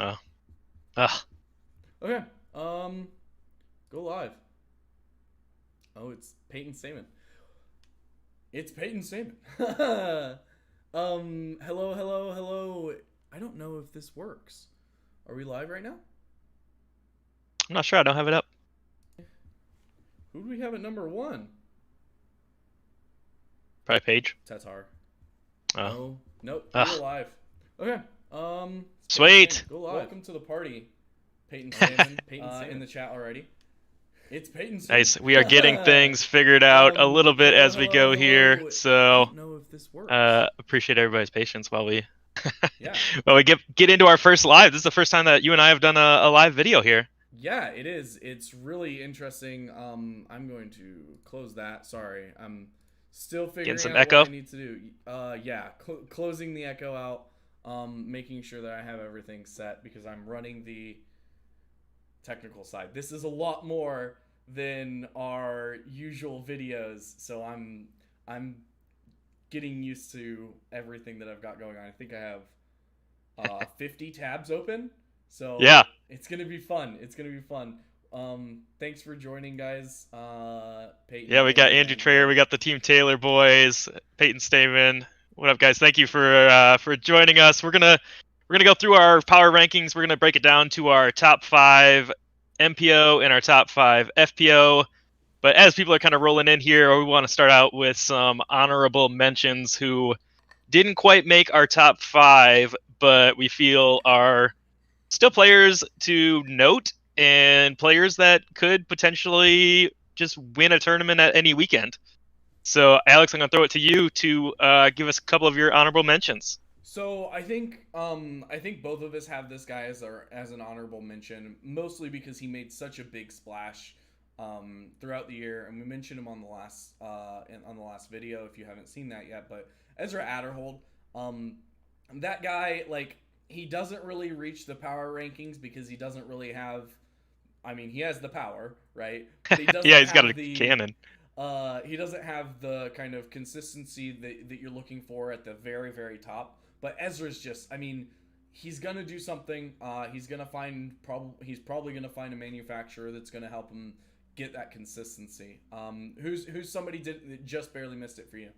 Oh. Ugh. Okay. Go live. Oh, it's Peyton Stamen. It's Peyton Stamen. Hello, hello, hello. I don't know if this works. Are we live right now? I'm not sure. I don't have it up. Who do we have at number one? Probably Page. Tatar. Oh. No. Nope. We're Ugh. live. Okay. It's Peyton Stamen. Sweet. Go live. Welcome to the party, Peyton Stamen. In the chat already. It's Peyton Nice. We are getting Stamen. things figured out a little bit Hello, as we hello, go here. hello. I So, don't know if this works. appreciate everybody's patience while we Yeah. while we get into our first live. This is the first time that you and I have done a live video here. Yeah, it is. It's really interesting. I'm going to close that. Sorry, I'm still Getting figuring some out what echo. I need to do. Yeah, closing the echo out. Making sure that I have everything set because I'm running the technical side. This is a lot more than our usual videos, so I'm getting used to everything that I've got going on. I think I have 50 tabs open. Yeah. So it's gonna be fun. It's gonna be fun. Thanks for joining, guys. Yeah, Peyton we got and Andrew Trayer, we got the Team Taylor boys, Peyton Stamen. What up, guys? Thank you for joining us. We're gonna go through our power rankings. We're gonna break it down to our top 5 MPO and our top 5 FPO. But as people are kind of rolling in here, we want to start out with some honorable mentions who didn't quite make our top 5, but we feel are still players to note and players that could potentially just win a tournament at any weekend. So, Alex, I'm going to throw it to you to give us a couple of your honorable mentions. So I think both of us have this guy as an honorable mention, mostly because he made such a big splash throughout the year, and we mentioned him on the last video if you haven't seen that yet. But Ezra Adderhold, um, that guy, like, he doesn't really reach the power rankings because he doesn't really have. I mean, he has the power, right? But he Yeah, doesn't he's got a have the cannon. he doesn't have the kind of consistency that you're looking for at the very, very top. But Ezra's just, I mean, he's gonna do something. He's probably gonna find a manufacturer that's gonna help him get that consistency. Who's somebody that just barely missed it for you?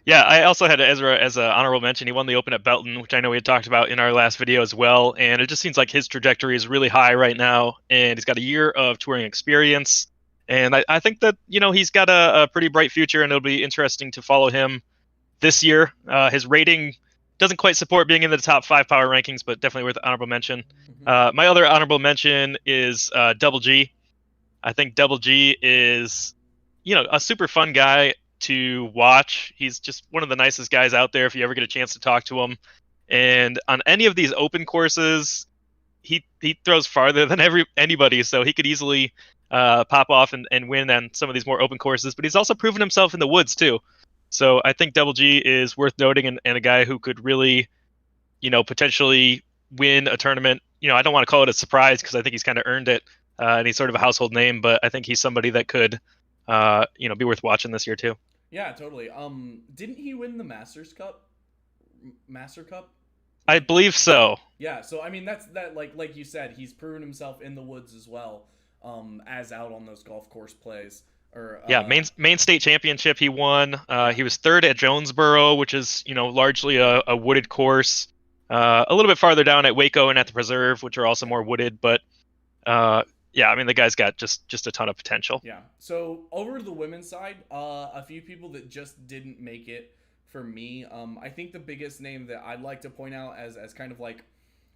Yeah, I also had Ezra as an honorable mention. He won the Open at Belton, which I know we had talked about in our last video as well. And it just seems like his trajectory is really high right now. And he's got a year of touring experience. And I think that, he's got a pretty bright future, and it'll be interesting to follow him this year. His rating doesn't quite support being in the top 5 power rankings, but definitely worth honorable mention. Mm-hmm. My other honorable mention is Double G. I think Double G is, a super fun guy to watch. He's just one of the nicest guys out there if you ever get a chance to talk to him. And on any of these open courses, he throws farther than anybody, so he could easily pop off and win on some of these more open courses. But he's also proven himself in the woods too. So I think Double G is worth noting, and a guy who could really, potentially win a tournament. I don't want to call it a surprise because I think he's kind of earned it, and he's sort of a household name. But I think he's somebody that could, be worth watching this year too. Yeah, totally. Didn't he win the Masters Cup? Master Cup? I believe so. Yeah, so I mean that's that like you said, he's proven himself in the woods as well, as out on those golf course plays. Or Yeah, main state championship he won. He was third at Jonesboro, which is largely a wooded course. A little bit farther down at Waco and at the Preserve, which are also more wooded. But yeah, I mean the guy's got just a ton of potential. Yeah. So over to the women's side, a few people that just didn't make it for me. I think the biggest name that I'd like to point out as kind of like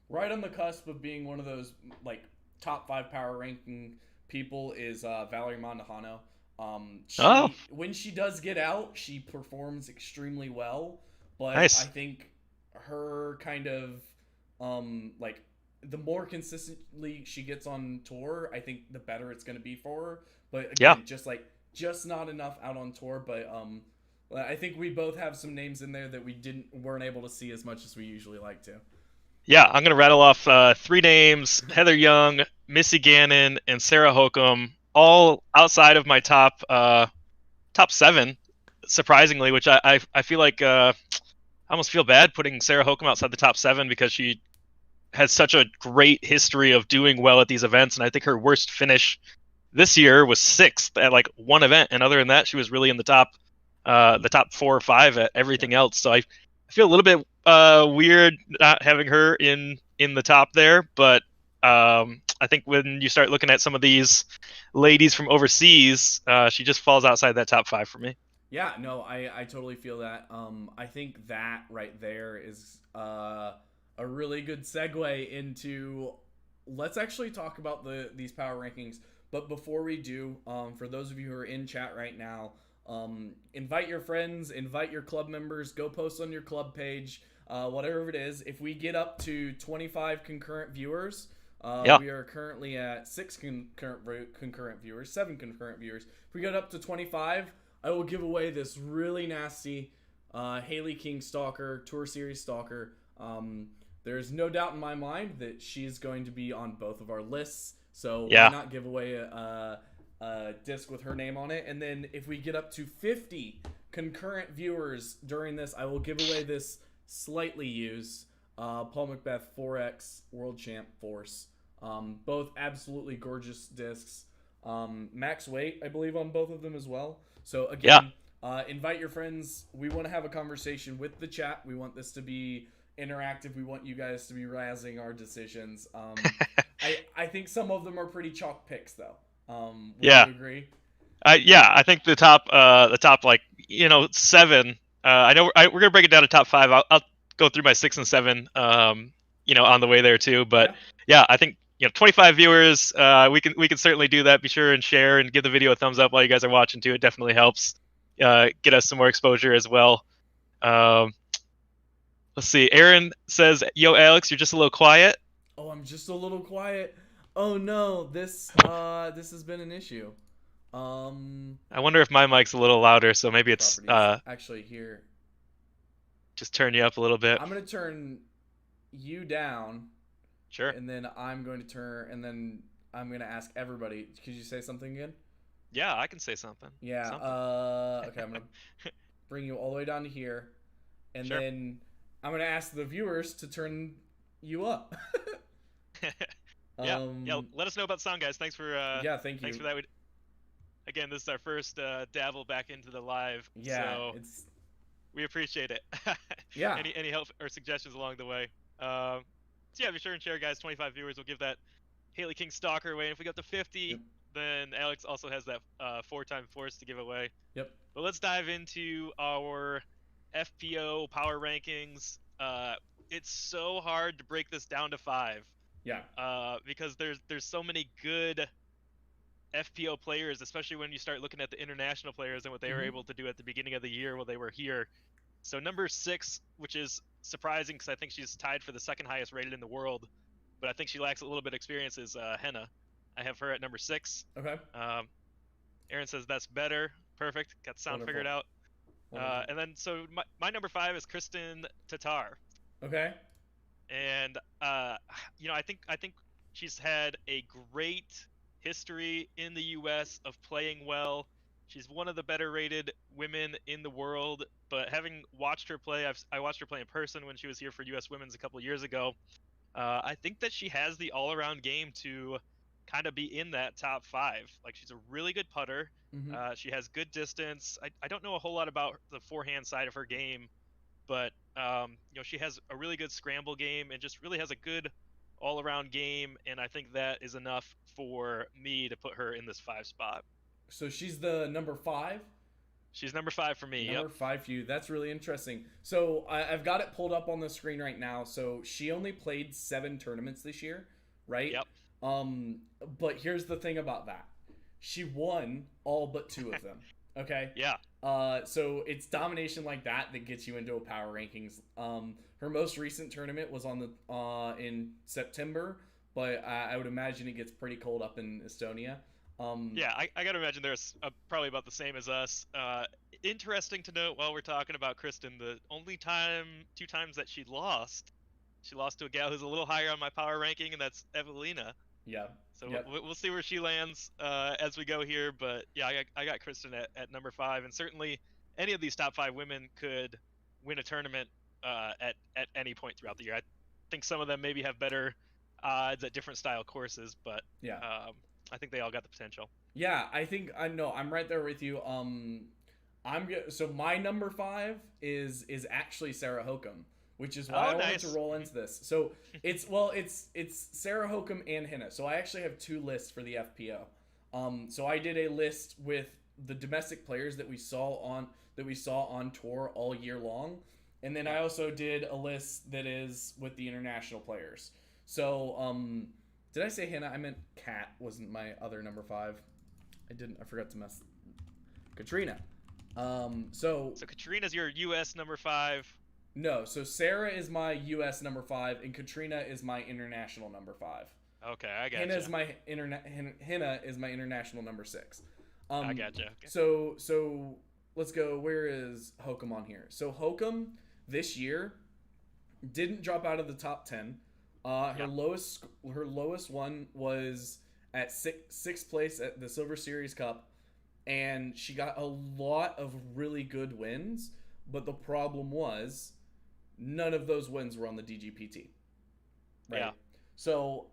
right on the cusp of being one of those like top 5 power ranking people is Valerie Mondahano. Oh, When she does get out, she performs extremely well, but I nice. think her kind of like the more consistently she gets on tour, I think the better it's going to be for her. But Yeah, again, just not enough out on tour. But I think we both have some names in there that we weren't able to see as much as we usually like to. yeah. I'm gonna rattle off 3 names: Heather Young, Missy Gannon, and Sarah Hokum, all outside of my top 7, surprisingly. Which I feel like I almost feel bad putting Sarah Hokum outside the top 7 because she has such a great history of doing well at these events, and I think her worst finish this year was 6th at like one event, and other than that, she was really in the top 4 or 5 at everything else. So I feel a little bit weird not having her in the top there, but I think when you start looking at some of these ladies from overseas, she just falls outside that top 5 for me. Yeah, no, I totally feel that. I think that right there is a really good segue into, let's actually talk about these power rankings. But before we do, for those of you who are in chat right now, invite your friends, invite your club members, go post on your club page, whatever it is. If we get up to 25 concurrent viewers, Yeah. we are currently at 6 concurrent viewers, 7 concurrent viewers. If we get up to 25, I will give away this really nasty Hailey King Stalker, Tour Series Stalker. There's no doubt in my mind that she's going to be on both of our lists. So Yeah. why not give away a disc with her name on it? And then if we get up to 50 concurrent viewers during this, I will give away this slightly used Paul Macbeth 4X World Champ Force. Both absolutely gorgeous discs. Max weight, I believe, on both of them as well. So again, invite your friends. We want to have a conversation with the chat. We want this to be interactive. We want you guys to be razzing our decisions. I think some of them are pretty chalk picks, though. Would you agree? Yeah, I think the top like 7. I know we're gonna break it down to top 5. I'll go through my 6 and 7, on the way there too. But yeah, I think 25 viewers. We can certainly do that. Be sure and share and give the video a thumbs up while you guys are watching too. It definitely helps get us some more exposure as well. Let's see. Aaron says, "Yo, Alex, you're just a little quiet." Oh, I'm just a little quiet. Oh no, this has been an issue. I wonder if my mic's a little louder, so maybe it's actually here. Just turn you up a little bit. I'm gonna turn you down. Sure. And then I'm going to ask everybody. Could you say something again? Yeah, I can say something. Yeah. Okay, I'm gonna bring you all the way down to here, and then I'm gonna ask the viewers to turn you up. Yeah. Let us know about the sound, guys. Thanks for thank you. Thanks for that. Again, this is our first dabble back into the live. Yeah. So we appreciate it. Yeah. Any help or suggestions along the way? So yeah, be sure and share, guys. 25 viewers will give that Hailey King Stalker away. And if we got to 50, then Alex also has that 4-time force to give away. Yep. But let's dive into our FPO power rankings. It's so hard to break this down to 5. Yeah. Because there's so many good FPO players, especially when you start looking at the international players and what they were able to do at the beginning of the year while they were here. So number 6, which is surprising because I think she's tied for the 2nd highest rated in the world, but I think she lacks a little bit of experience, is Henna. I have her at number 6. Okay. Aaron says that's better. Perfect. Got the sound figured out. And then so my number 5 is Kristen Tatar. Okay. And I think she's had a great history in the U.S. of playing well. She's one of the better rated women in the world, but having watched her play, I watched her play in person when she was here for U.S. Women's a couple of years ago. I think that she has the all-around game to kind of be in that top 5. Like, she's a really good putter. She has good distance. I don't know a whole lot about the forehand side of her game, but she has a really good scramble game and just really has a good all-around game, and I think that is enough for me to put her in this 5 spot. So she's the number 5? She's number 5 for me. Number 5 for you. That's really interesting. So I've got it pulled up on the screen right now. So she only played 7 tournaments this year, right? Yep. But here's the thing about that. She won all but 2 of them. Okay. Yeah. So it's domination like that gets you into a power rankings. Her most recent tournament was on the in September, but I would imagine it gets pretty cold up in Estonia. Yeah, I gotta imagine there's probably about the same as us. Interesting to note while we're talking about Kristen, the only 2 times that she lost to a gal who's a little higher on my power ranking, and that's Evelina. Yeah. So we'll see where she lands as we go here. But yeah, I got Kristen at number 5, and certainly any of these top 5 women could win a tournament at any point throughout the year. think some of them maybe have better odds at different style courses, but Yeah. I think they all got the potential. Yeah, I think I know. I'm right there with you. I'm good. So my number five is actually Sarah Hokum, which is why Oh, I wanted to nice. roll into this. So it's Sarah Hokum and Henna. So I actually have two lists for the FPO. So I did a list with the domestic players that we saw on tour all year long, and then I Yeah. also did a list that is with the international players. So did I say Henna? I meant Kat wasn't my other number five. I didn't. I forgot to mess. Katrina. So So Katrina's your U.S. number 5. no. So Sarah is my U.S. number five, and Katrina is my international number five. Okay, I Henna is gotcha. my Henna is my international number six. I Um, gotcha. Okay. so let's go. Where is Hokum on here? So Hokum this year didn't drop out of the top 10. Yeah. Her lowest one was at sixth place at the Silver Series Cup, and she got a lot of really good wins. But the problem was none of those wins were on the DGPT. Right. Yeah. So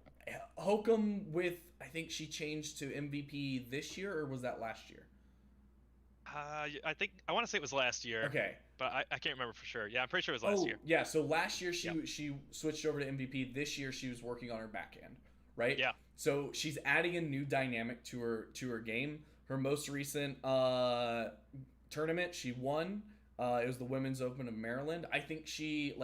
Hokum I think she changed to MVP this year, or was that last year? I think I want to say it was last year, Okay. but I can't remember for sure. Yeah, I'm pretty sure it was last Oh year. yeah, so last year Yeah. she switched over to MVP. This year she was working on her backhand, right? Yeah. So she's adding a new dynamic to her game. Her most recent tournament she won. It was the Women's Open of Maryland. I think she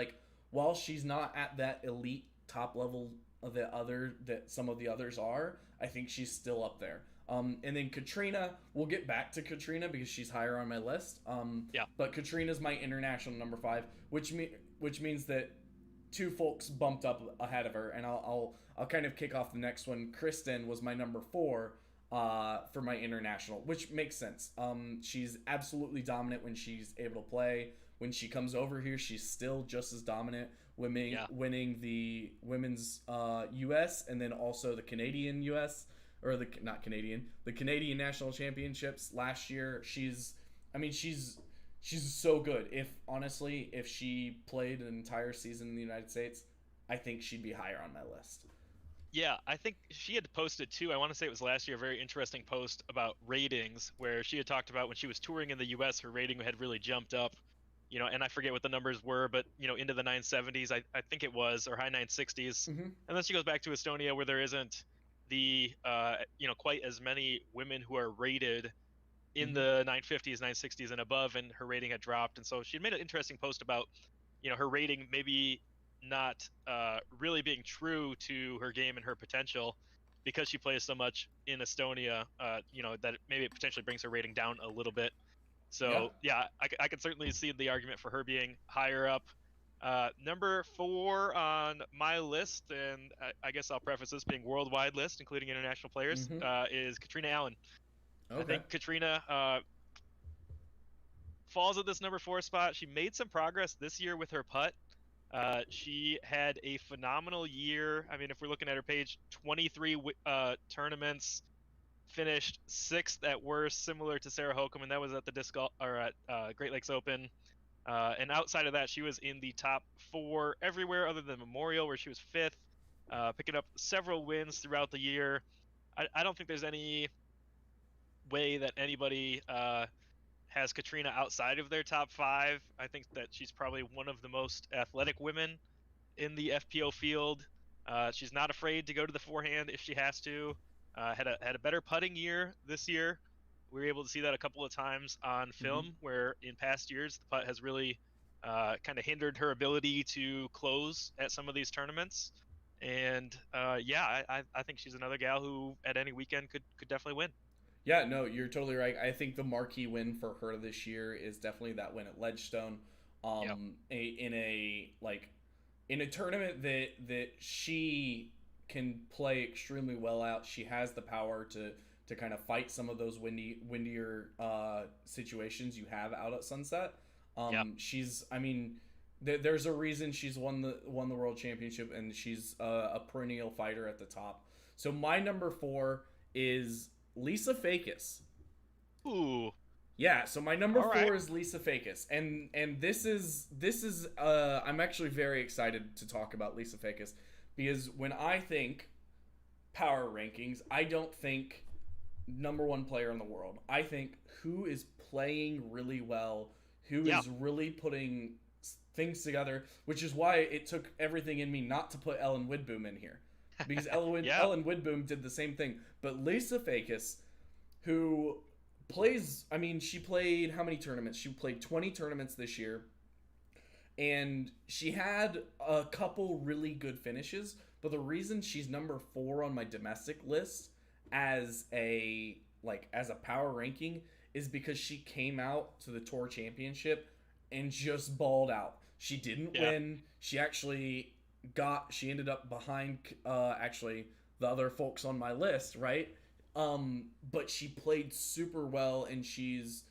while she's not at that elite top level of the other that some of the others are, I think she's still up there. And then Katrina, we'll get back to Katrina because she's higher on my list. Yeah. But Katrina's my international number five, which means that two folks bumped up ahead of her, and I'll kind of kick off the next one. Kristen was my number four for my international, which makes sense. She's absolutely dominant when she's able to play. When she comes over here, she's still just as dominant, winning the women's U.S. and then also the Canadian U.S. or the not Canadian, the Canadian national championships last year. She's so good. If she played an entire season in the United States, I think she'd be higher on my list. Yeah, I think she had posted too. I want to say it was last year, a very interesting post about ratings where she had talked about when she was touring in the US, her rating had really jumped up, and I forget what the numbers were, but into the 970s, I think it was, or high 960s. Mm-hmm. And then she goes back to Estonia where there isn't the quite as many women who are rated in the 950s, 960s and above, and her rating had dropped. And so she made an interesting post about, her rating maybe not really being true to her game and her potential because she plays so much in Estonia, that maybe it potentially brings her rating down a little bit. So, yeah, I could certainly see the argument for her being higher up. Number 4 on my list, and I guess I'll preface this being worldwide list, including international players, is Katrina Allen. Okay. I think Katrina falls at this number 4 spot. She made some progress this year with her putt. She had a phenomenal year. I mean, if we're looking at her page, 23 tournaments, finished 6th at worst, similar to Sarah Hokum, and that was at the Great Lakes Open. And outside of that, she was in the top 4 everywhere other than Memorial, where she was 5th, picking up several wins throughout the year. I don't think there's any way that anybody has Katrina outside of their top 5. I think that she's probably one of the most athletic women in the FPO field. She's not afraid to go to the forehand if she has to. Had a better putting year this year. We were able to see that a couple of times on film, where in past years the putt has really kind of hindered her ability to close at some of these tournaments. And I think she's another gal who at any weekend could definitely win. Yeah, no, you're totally right. I think the marquee win for her this year is definitely that win at Ledgestone. In a tournament that she can play extremely well out. She has the power to kind of fight some of those windier situations you have out at Sunset. There's a reason she's won the world championship, and she's a perennial fighter at the top. So my number 4 is Lisa Fakis. Ooh, Yeah, so my number All right. four is Lisa Fakis, and this is I'm actually very excited to talk about Lisa Fakis because when I think power rankings, I don't think number one player in the world. I think who is playing really well, who Yeah. is really putting things together, which is why it took everything in me not to put Ellen Widboom in here. Because Yeah. Ellen Widboom did the same thing. But Lisa Fakis, who plays, I mean, she played how many tournaments? She played 20 tournaments this year. And she had a couple really good finishes. But the reason she's number four on my domestic list as a power ranking is because she came out to the tour championship and just balled out. She didn't Yeah. win. She ended up behind actually the other folks on my list, right? But she played super well and she's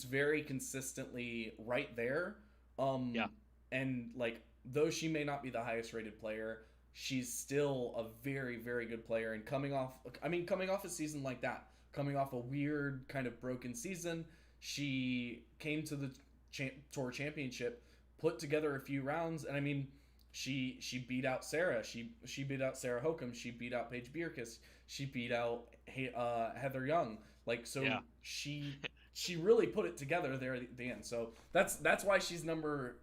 very consistently right there. Yeah. Um and like though she may not be the highest rated player, she's still a very very good player and coming off a season like that, coming off a weird kind of broken season, she came to the tour championship, put together a few rounds, and I mean she beat out Sarah. She beat out Sarah Hokum. She beat out Paige Bierkis. She beat out Heather Young. Like so, Yeah. she really put it together there at the end. So that's why she's number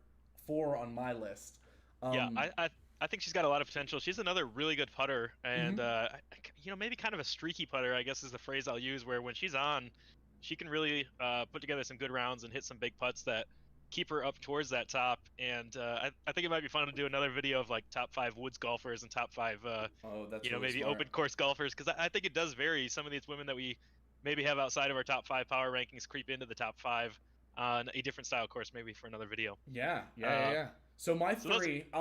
four on my list. Yeah. Um, I think she's got a lot of potential. She's another really good putter, and mhm. maybe kind of a streaky putter, I guess is the phrase I'll use. Where when she's on, she can really put together some good rounds and hit some big putts that keep her up towards that top. And I think it might be fun to do another video of like top five woods golfers and top five, Oh, that's really maybe smart. open course golfers, because I think it does vary. Some of these women that we maybe have outside of our top five power rankings creep into the top five on a different style course, maybe for another video. Yeah, yeah, yeah, Uh, yeah. So my so those, three, yeah,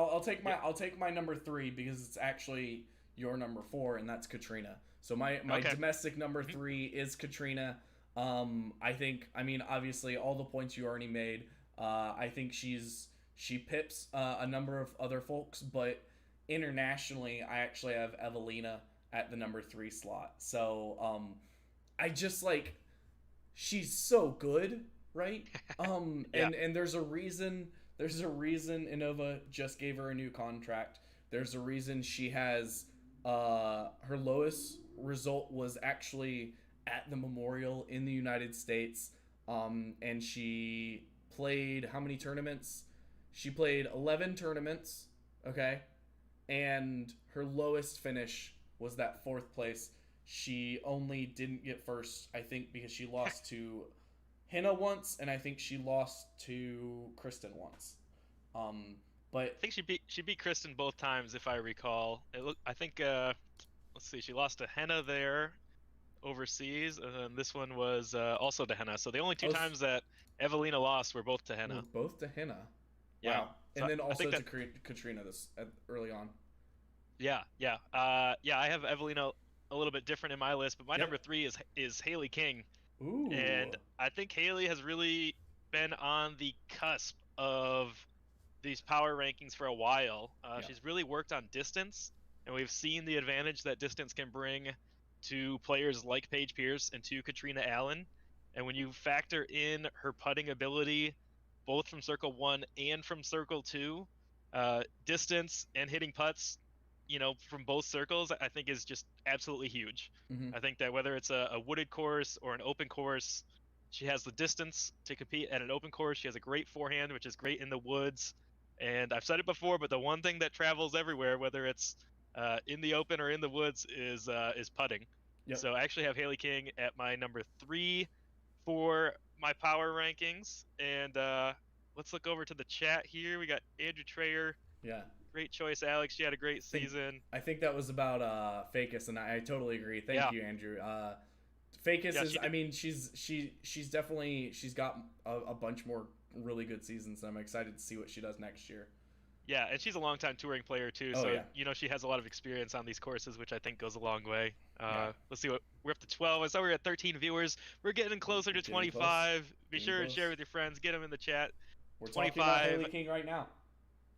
I'll take my number three because it's actually your number four, and that's Katrina. So my okay. domestic number Mhm. three is Katrina. I mean, obviously, all the points you already made. I think she pips a number of other folks, but internationally, I actually have Evelina at the number three slot. So I just like she's so good, right? Yeah. And there's a reason Innova just gave her a new contract. There's a reason she has her lowest result was actually at the Memorial in the United States. And she played how many tournaments? She played 11 tournaments, okay? And her lowest finish was that fourth place. She only didn't get first, I think, because she lost to Hannah once, and I think she lost to Kristen once. Um, but I think she beat Kristen both times, if I recall. I think let's see, she lost to Henna there overseas, and then this one was also to Henna. So the only two oh, times that Evelina lost were both to were Henna. both to Hannah. Yeah. Wow, So and then I think also to that Katrina this early on. yeah, I have Evelina a little bit different in my list, but my Yep. number three is Haley King, Ooh. and I think Haley has really been on the cusp of these power rankings for a while. Yeah. She's really worked on distance, and we've seen the advantage that distance can bring to players like Paige Pierce and to Katrina Allen. And when you factor in her putting ability, both from circle one and from circle two, distance and hitting putts, from both circles, I think is just absolutely huge. Mm-hmm. I think that whether it's a wooded course or an open course, she has the distance to compete at an open course. She has a great forehand, which is great in the woods. And I've said it before, but the one thing that travels everywhere, whether it's in the open or in the woods, is putting. Yep. So I actually have Haley King at my number three for my power rankings. And let's look over to the chat here. We got Andrew Trayer. Yeah. Great choice, Alex. She had a great Think season. I think that was about Facus, and I totally agree. Thank Yeah, you, Andrew. Facus yeah, is, she I did. mean, she's definitely she's got a bunch more really good seasons, and I'm excited to see what she does next year. Yeah, and she's a longtime touring player too, Oh so yeah, she has a lot of experience on these courses, which I think goes a long way. yeah, Let's see what we're up to 12. I saw we're at 13 viewers. We're getting closer to getting close, 25. Be getting sure and share close. with your friends. Get them in the chat. We're talking about 25. Haley King right now.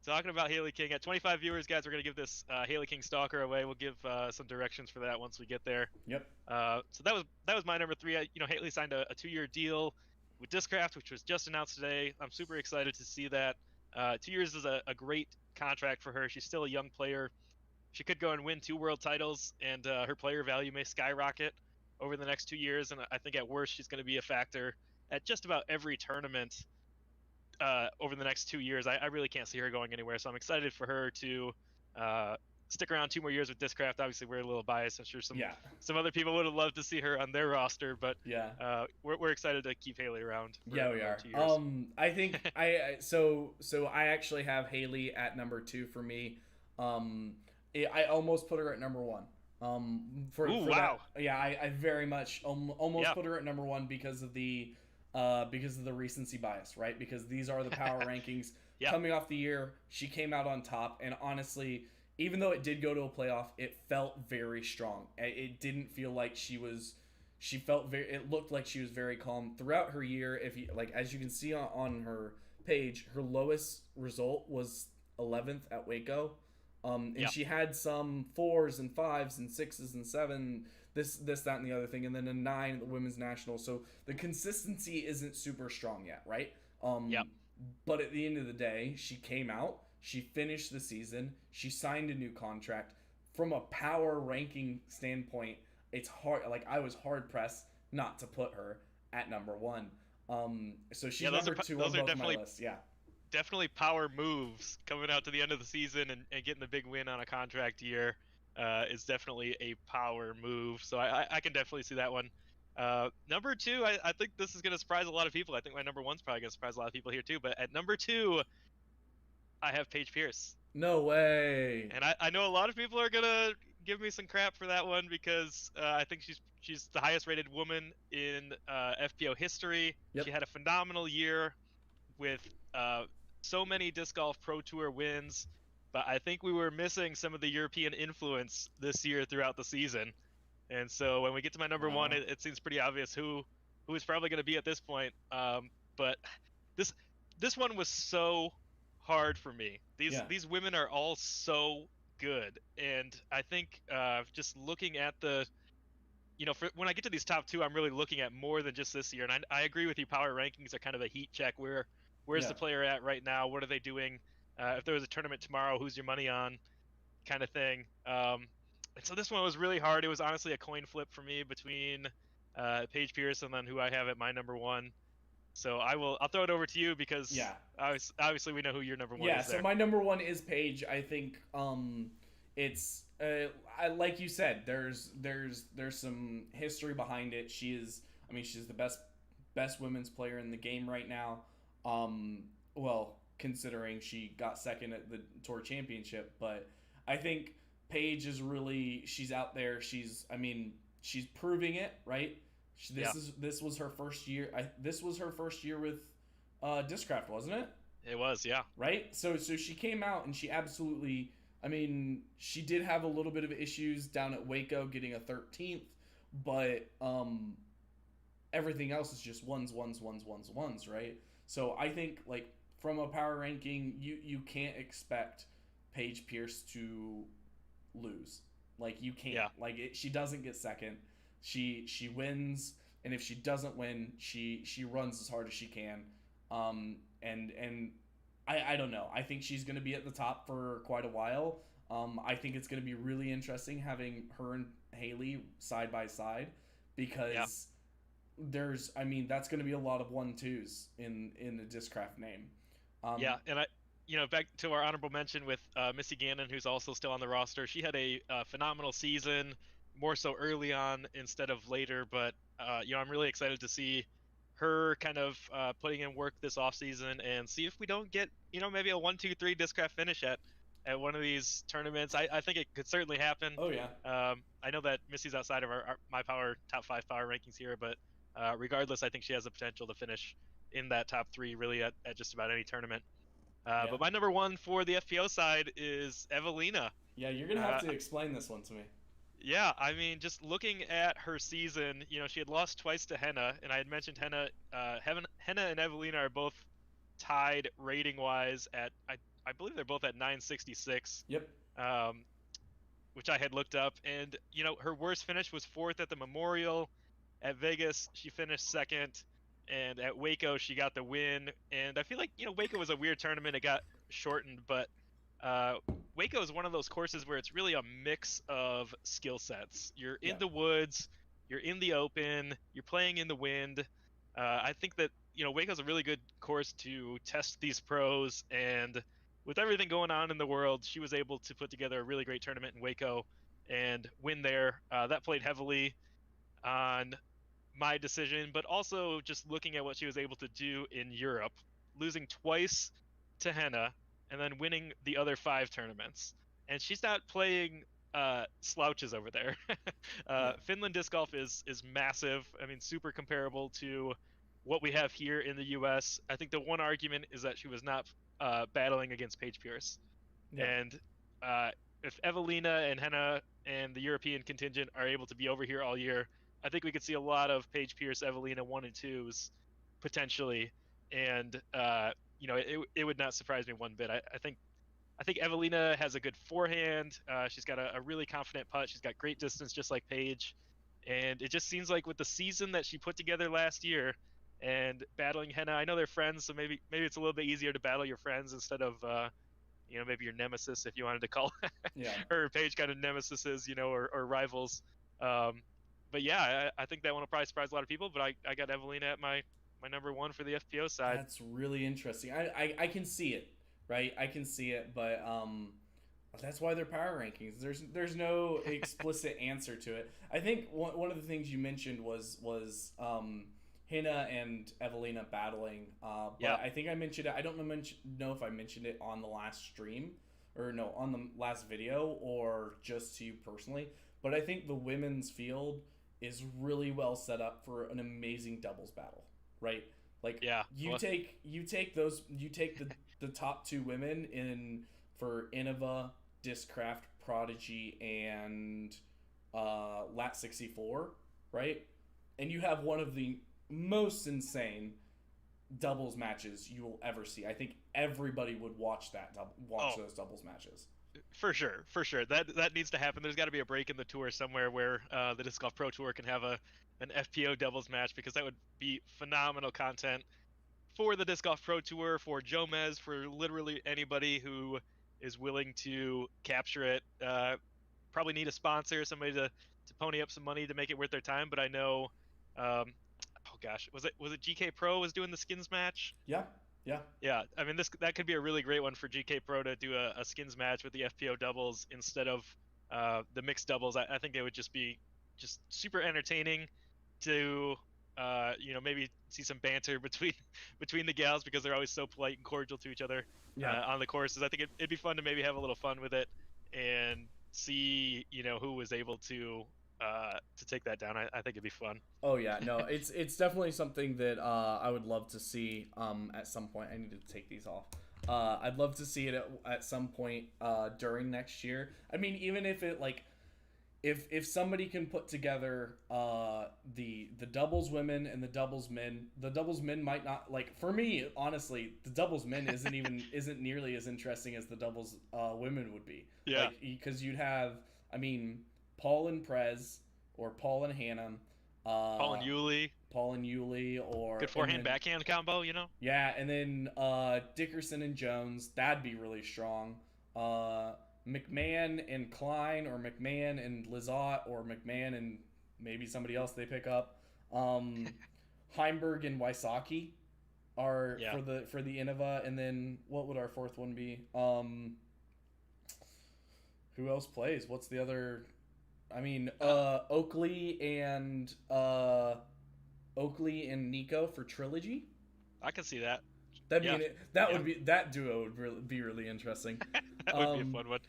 talking about Haley King at 25 viewers, guys. We're gonna give this Haley King Stalker away. We'll give some directions for that once we get there. Yep. So that was my number 3. Haley signed a 2-year deal with Discraft, which was just announced today. I'm super excited to see that. 2 years is a great contract for her. She's still a young player. She could go and win 2 world titles, and her player value may skyrocket over the next 2 years. And I think at worst, she's going to be a factor at just about every tournament over the next 2 years. I really can't see her going anywhere. So I'm excited for her to stick around 2 more years with Discraft. Obviously, we're a little biased. I'm sure some other people would have loved to see her on their roster, but we're excited to keep Haley around. We are. 2 years. I think I actually have Haley at number 2 for me. I almost put her at number 1. Wow. I very much almost put her at number 1 because of the recency bias, right? Because these are the power rankings coming off the year. She came out on top, and honestly, even though it did go to a playoff, it felt very strong. It didn't feel like it looked like she was very calm throughout her year. As you can see on her page, her lowest result was 11th at Waco. And she had some 4s and 5s and 6s and 7, this, that, and the other thing, and then a 9 at the women's national. So the consistency isn't super strong yet, right? But at the end of the day, she came out, she finished the season, she signed a new contract. From a power ranking standpoint, it's hard. I was hard pressed not to put her at number 1. So she's number 2 on both my lists. Yeah. Definitely power moves coming out to the end of the season and getting the big win on a contract year is definitely a power move. So I can definitely see that one. Number 2, I think this is going to surprise a lot of people. I think my number 1's probably going to surprise a lot of people here too. But at number 2, I have Paige Pierce. No way. And I know a lot of people are going to give me some crap for that one because I think she's the highest rated woman in FPO history. Yep. She had a phenomenal year with so many Disc Golf Pro Tour wins, but I think we were missing some of the European influence this year throughout the season. And so when we get to my number 1, it seems pretty obvious who is probably going to be at this point. But this one was so hard for me. These women are all so good, and I think just looking at when I get to these top 2, I'm really looking at more than just this year. And I agree with you. Power rankings are kind of a heat check. Where's the player at right now? What are they doing? If there was a tournament tomorrow, who's your money on? Kind of thing. And so this one was really hard. It was honestly a coin flip for me between Paige Pierce and then who I have at my number 1. So I'll throw it over to you because obviously we know who your number 1 is. Yeah, so my number 1 is Paige. I think it's like you said, there's some history behind it. She's the best women's player in the game right now. Well, considering she got second at the Tour Championship, but I think Paige is she's out there. She's proving it, right? This was her first year. This was her first year with Discraft, wasn't it? It was, yeah. Right? So she came out and she absolutely, she did have a little bit of issues down at Waco getting a 13th, but everything else is just ones, right? So I think from a power ranking, you can't expect Paige Pierce to lose. You can't. Yeah. She doesn't get second. She wins, and if she doesn't win, she runs as hard as she can. And I don't know. I think she's going to be at the top for quite a while. I think it's going to be really interesting having her and Haley side by side because that's going to be a lot of 1-2s in the Discraft name. And back to our honorable mention with Missy Gannon, who's also still on the roster. She had a phenomenal season, more so early on instead of later. But I'm really excited to see her kind of putting in work this offseason and see if we don't get maybe a 1-2-3 Discraft finish at one of these tournaments. I think it could certainly happen. Oh yeah. I know that Missy's outside of my top 5 power rankings here, but regardless, I think she has the potential to finish in that top 3 really at just about any tournament. But my number 1 for the FPO side is Evelina. Yeah, you're going to have to explain this one to me. Yeah, just looking at her season, she had lost twice to Henna, and I had mentioned Henna. Henna and Evelina are both tied rating-wise at I believe they're both at 966. Yep. Um, which I had looked up, and her worst finish was fourth at the Memorial. At Vegas, she finished second, and at Waco, she got the win. And I feel like Waco was a weird tournament; it got shortened, but Waco is one of those courses where it's really a mix of skill sets. You're in Yeah. the woods, you're in the open, you're playing in the wind. I think that Waco's a really good course to test these pros, and with everything going on in the world, she was able to put together a really great tournament in Waco and win there. That played heavily on my decision, but also just looking at what she was able to do in Europe, losing twice to Henna and then winning the other 5 tournaments. And she's not playing slouches over there. Yeah. Finland disc golf is massive. I mean, super comparable to what we have here in the U.S. I think the one argument is that she was not battling against Paige Pierce. Yeah. And if Evelina and Henna and the European contingent are able to be over here all year, I think we could see a lot of Paige Pierce, Evelina 1 and 2s potentially, and it would not surprise me one bit. I think Evelina has a good forehand. She's got a really confident putt. She's got great distance, just like Paige, and it just seems like with the season that she put together last year and battling Henna, I know they're friends, so maybe it's a little bit easier to battle your friends instead of maybe your nemesis, if you wanted to call Yeah. her Paige kind of nemesis, or rivals. But yeah, I think that one will probably surprise a lot of people. But I got Evelina at my number 1 for the FPO side. That's really interesting. I can see it, right? I can see it, but that's why they're power rankings. There's no explicit answer to it. I think one of the things you mentioned was Henna and Evelina battling. But Yeah. I think I mentioned it. I don't know if I mentioned it on the last stream or no on the last video or just to you personally. But I think the women's field is really well set up for an amazing doubles battle, right? Like Yeah. you take the top 2 women in for Innova, Discraft, Prodigy, and Lat 64, right? And you have one of the most insane doubles matches you will ever see. I think everybody would watch those doubles matches. For sure. That needs to happen. There's got to be a break in the tour somewhere where the Disc Golf Pro Tour can have an FPO doubles match, because that would be phenomenal content for the Disc Golf Pro Tour, for Jomez, for literally anybody who is willing to capture it. Probably need a sponsor, somebody to pony up some money to make it worth their time. But I know, oh gosh, was it GK Pro was doing the skins match? Yeah. Yeah, I mean that could be a really great one for GK Pro to do a skins match with the FPO doubles instead of the mixed doubles. I think it would just be super entertaining to maybe see some banter between the gals, because they're always so polite and cordial to each other on the courses. I think it'd be fun to maybe have a little fun with it and see who was able to take that down. I think it'd be fun. Oh yeah, no, it's definitely something that I would love to see at some point. I need to take these off. I'd love to see it at some point during next year. I mean, even if it like if somebody can put together the doubles women and the doubles men might not, like, for me honestly, the doubles men isn't nearly as interesting as the doubles women would be. Yeah, like, because you'd have, I mean, Paul and Prez or Paul and Hannah, Paul and Yuli, or good forehand backhand combo, Yeah, and then Dickerson and Jones, that'd be really strong. McMahon and Klein, or McMahon and Lizotte, or McMahon and maybe somebody else they pick up. Heimberg and Wysocki are for the Innova, and then what would our 4th one be? Who else plays? What's the other? I mean, Oakley and Nico for Trilogy. I can see that. That duo would be really interesting. That would be a fun one.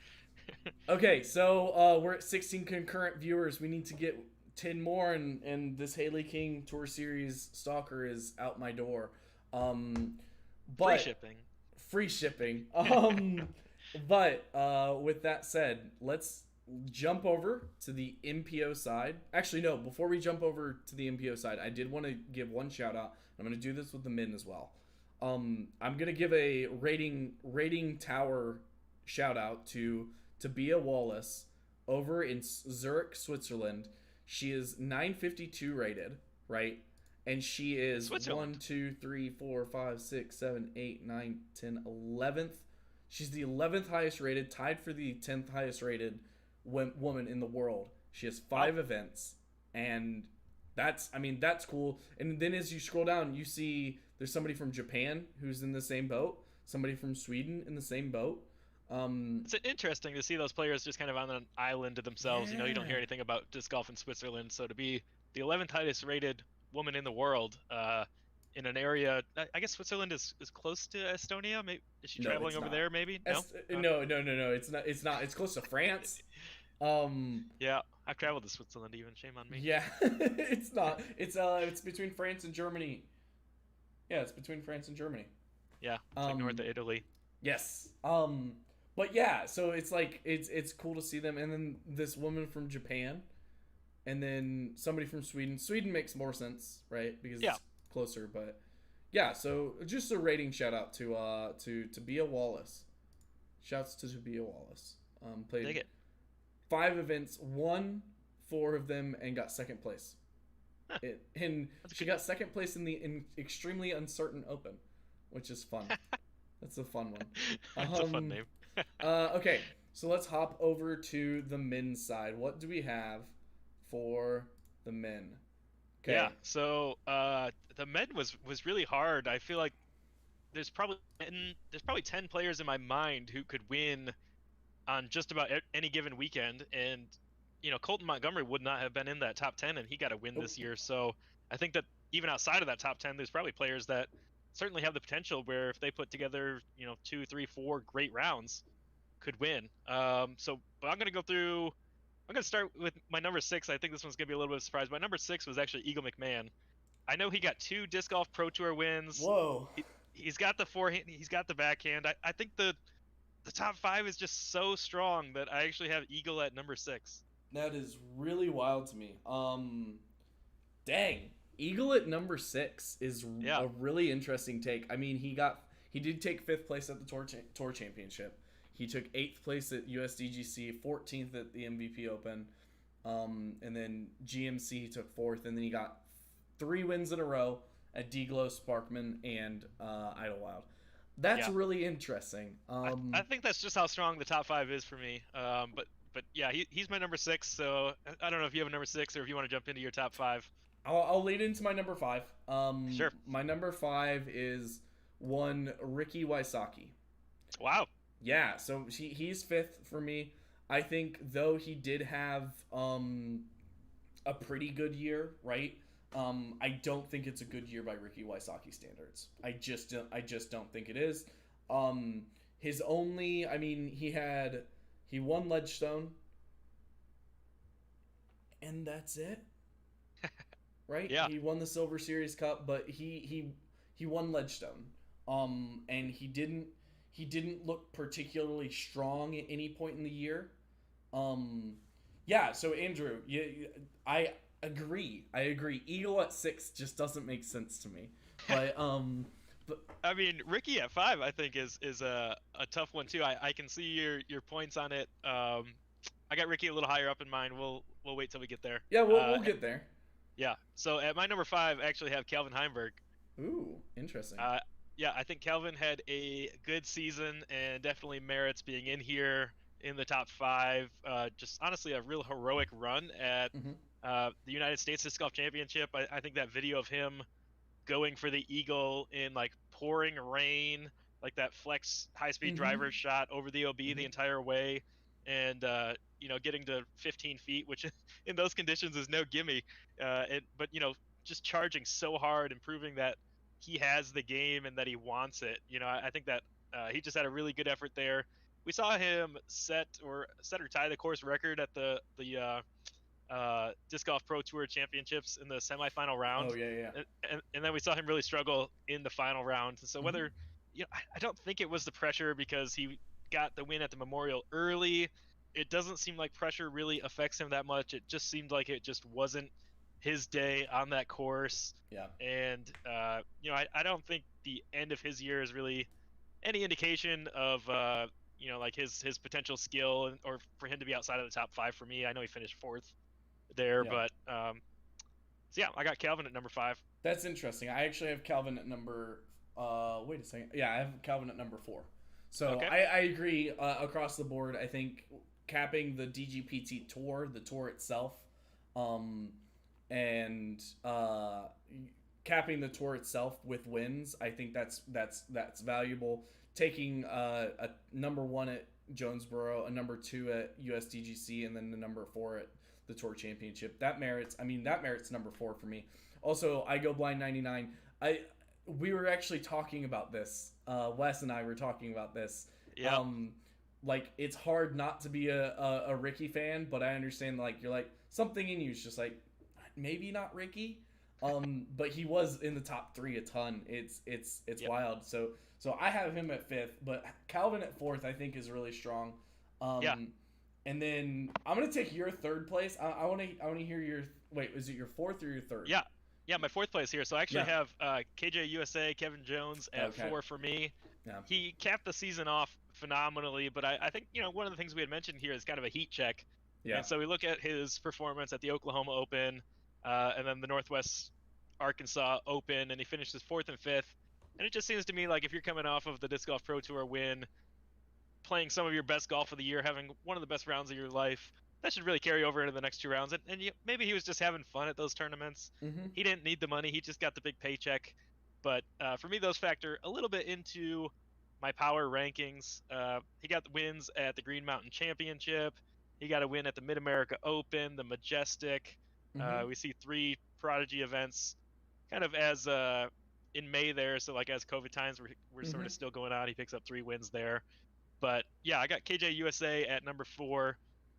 Okay, so we're at 16 concurrent viewers. We need to get 10 more, and this Haley King Tour Series stalker is out my door. Free shipping. Free shipping. But with that said, let's jump over to the MPO side. Actually, no, before we jump over to the MPO side, I did want to give one shout out. I'm going to do this with the men as well. I'm gonna give a rating tower shout out to Tabia Wallace over in Zurich, Switzerland. She is 952 rated, right? And she is Switzerland. 1, 2, 3, 4, 5, 6, 7, 8, 9, 10, 11th. She's the 11th highest rated, tied for the 10th highest rated woman in the world. She has 5 events, and that's cool. And then as you scroll down, you see there's somebody from Japan who's in the same boat, somebody from Sweden in the same boat. It's interesting to see those players just kind of on an island to themselves. Yeah. You know, you don't hear anything about disc golf in Switzerland, so to be the 11th highest rated woman in the world, in an area, I guess Switzerland is close to Estonia. Maybe is she traveling over there? Maybe no. No. It's not. It's not. It's close to France. Yeah, I've traveled to Switzerland. Even shame on me. Yeah, it's not. It's between France and Germany. Yeah, it's between France and Germany. Yeah, it's like north of Italy. Yes. But yeah, so it's like it's cool to see them, and then this woman from Japan, and then somebody from Sweden. Sweden makes more sense, right? Because it's closer. But yeah, so just a rating shout out to Tabia Wallace. Shouts to Tabia Wallace. Played Dig it. 5 events, won 4 of them, and got second place. And she got second place in the extremely uncertain Open, which is fun. That's a fun one. That's a fun name. Okay, so let's hop over to the men's side. What do we have for the men? Okay. Yeah, so the men was really hard. I feel like there's probably 10 players in my mind who could win on just about any given weekend, and you know, Colton Montgomery would not have been in that top 10, and he got a win this year. So I think that even outside of that top 10, there's probably players that certainly have the potential where if they put together, you know, 2, 3, 4 great rounds, could win. But I'm gonna start with my number 6. I think this one's gonna be a little bit of a surprise. My number 6 was actually Eagle McMahon. I know he got 2 Disc Golf Pro Tour wins. Whoa. He's got the forehand. He's got the backhand. I think the top 5 is just so strong that I actually have Eagle at number 6. That is really wild to me. Dang. Eagle at number 6 is a really interesting take. I mean, he did take 5th place at the Tour Championship. He took 8th place at USDGC, 14th at the MVP Open, and then GMC he took 4th, and then he got 3 wins in a row at DGLO, Sparkman, and Idlewild. That's really interesting. I think that's just how strong the top 5 is for me. But yeah, he's my number 6. So I don't know if you have a number 6 or if you want to jump into your top 5. I'll lead into my number 5. Sure. My number 5 is one Ricky Wysocki. Wow. Yeah, so he's 5th for me. I think though he did have a pretty good year, right? I don't think it's a good year by Ricky Wysocki standards. I just don't think it is. He won Ledgestone, and that's it. Right? Yeah. He won the Silver Series Cup, but he won Ledgestone. And he didn't look particularly strong at any point in the year. Yeah, so Andrew, I agree. Eagle at 6 just doesn't make sense to me. But I mean, Ricky at 5, I think is a tough one too. I can see your points on it. I got Ricky a little higher up in mind. We'll wait till we get there. Yeah, we'll get there. Yeah. So at my number 5, I actually have Calvin Heimberg. Ooh, interesting. Yeah, I think Calvin had a good season and definitely merits being in here in the top 5. Just honestly, a real heroic run at the United States Disc Golf Championship. I think that video of him going for the eagle in like pouring rain, like that flex high-speed driver shot over the OB the entire way, and you know, getting to 15 feet, which in those conditions is no gimme. But you know, just charging so hard and proving that he has the game and that he wants it. You know, I think that he just had a really good effort there. We saw him set or tie the course record at the Disc Golf Pro Tour Championships in the semifinal round. Oh yeah. And then we saw him really struggle in the final round. So whether, you know, I don't think it was the pressure because he got the win at the Memorial early. It doesn't seem like pressure really affects him that much. It just seemed like it just wasn't his day on that course. Yeah. And I don't think the end of his year is really any indication of like his potential skill, or for him to be outside of the top 5 for me. I know he finished 4th there, Yeah. but so yeah, I got Calvin at number 5. That's interesting. I actually have Calvin at number. Wait a second. Yeah, I have Calvin at number 4. So Okay. I agree across the board. I think capping the DGPT tour, the tour itself, and capping the tour itself with wins, I think that's valuable. Taking a number 1 at Jonesboro, a number 2 at USDGC, and then the number 4 at the Tour Championship. That merits number 4 for me. Also, I go blind 99. We were actually talking about this. Wes and I were talking about this. Yeah. Like, it's hard not to be a Ricky fan, but I understand, like, you're like, something in you is just like, maybe not Ricky. But he was in the top 3 a ton. It's Yep. wild. So I have him at 5th, but Calvin at 4th I think is really strong. Yeah. And then I'm gonna take your 3rd place. I want to hear your. Wait, is it your 4th or your 3rd? Yeah, my 4th place here. So I actually Yeah. have KJ USA, Kevin Jones at Okay. 4 for me. Yeah. He capped the season off phenomenally, but I think one of the things we had mentioned here is kind of a heat check. Yeah. And so we look at his performance at the Oklahoma Open, and then the Northwest Arkansas Open, and he finishes 4th and 5th. And it just seems to me like if you're coming off of the Disc Golf Pro Tour win, playing some of your best golf of the year, having one of the best rounds of your life, that should really carry over into the next 2 rounds. And maybe he was just having fun at those tournaments. Mm-hmm. He didn't need the money. He just got the big paycheck. But for me, those factor a little bit into my power rankings. He got the wins at the Green Mountain Championship. He got a win at the Mid-America Open, the Majestic. Mm-hmm. We see 3 Prodigy events kind of as in May there. So like as COVID times were sort Mhm. of still going on, he picks up 3 wins there. But yeah, I got KJ USA at number 4.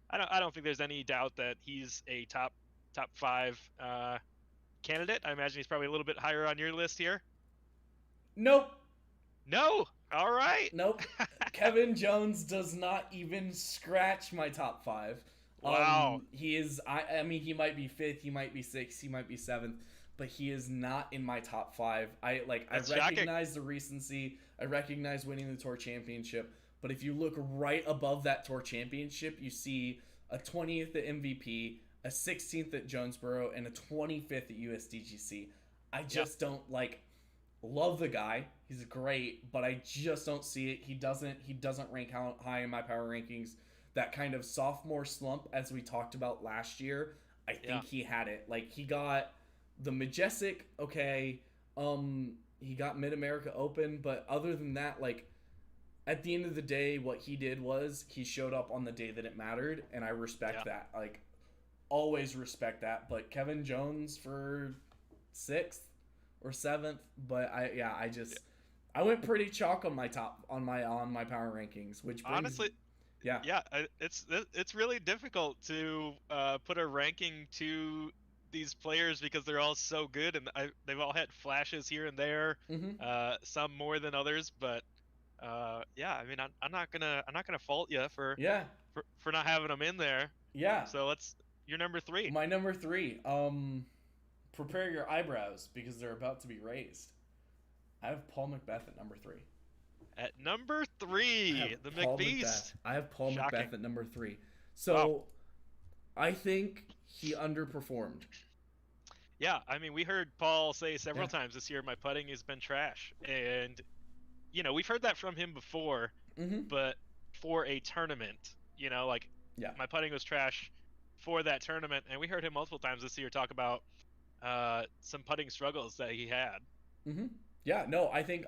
I don't think there's any doubt that he's a top 5 candidate. I imagine he's probably a little bit higher on your list here. Nope. No. All right. Nope. Kevin Jones does not even scratch my top 5. Wow. He is. I mean, he might be 5th. He might be 6th. He might be 7th. But he is not in my top 5. I That's recognize shocking. the recency. I recognize winning the Tour Championship. But if you look right above that Tour Championship, you see a 20th at MVP, a 16th at Jonesboro, and a 25th at USDGC. I just don't love the guy. He's great, but I just don't see it. He doesn't rank high in my power rankings. That kind of sophomore slump, as we talked about last year, I think he had it. Like, he got the Majestic, okay. He got Mid-America Open, but other than that, like, at the end of the day, what he did was he showed up on the day that it mattered, and I respect that. Like, always respect that. But Kevin Jones for 6th or 7th, but I went pretty chalk on my power rankings, which brings, Honestly, yeah, it's really difficult to put a ranking to these players because they're all so good, and they've all had flashes here and there, some more than others. But yeah, I mean, I'm not gonna fault you for not having them in there. Yeah. So you're number 3. My number 3. Prepare your eyebrows because they're about to be raised. I have Paul McBeth at number 3. At number 3, the McBeast. I have Paul Shocking. McBeth at number 3. So I think he underperformed. Yeah, I mean, we heard Paul say several times this year, my putting has been trash. And, we've heard that from him before, but for a tournament, my putting was trash for that tournament. And we heard him multiple times this year talk about some putting struggles that he had. Yeah, no, I think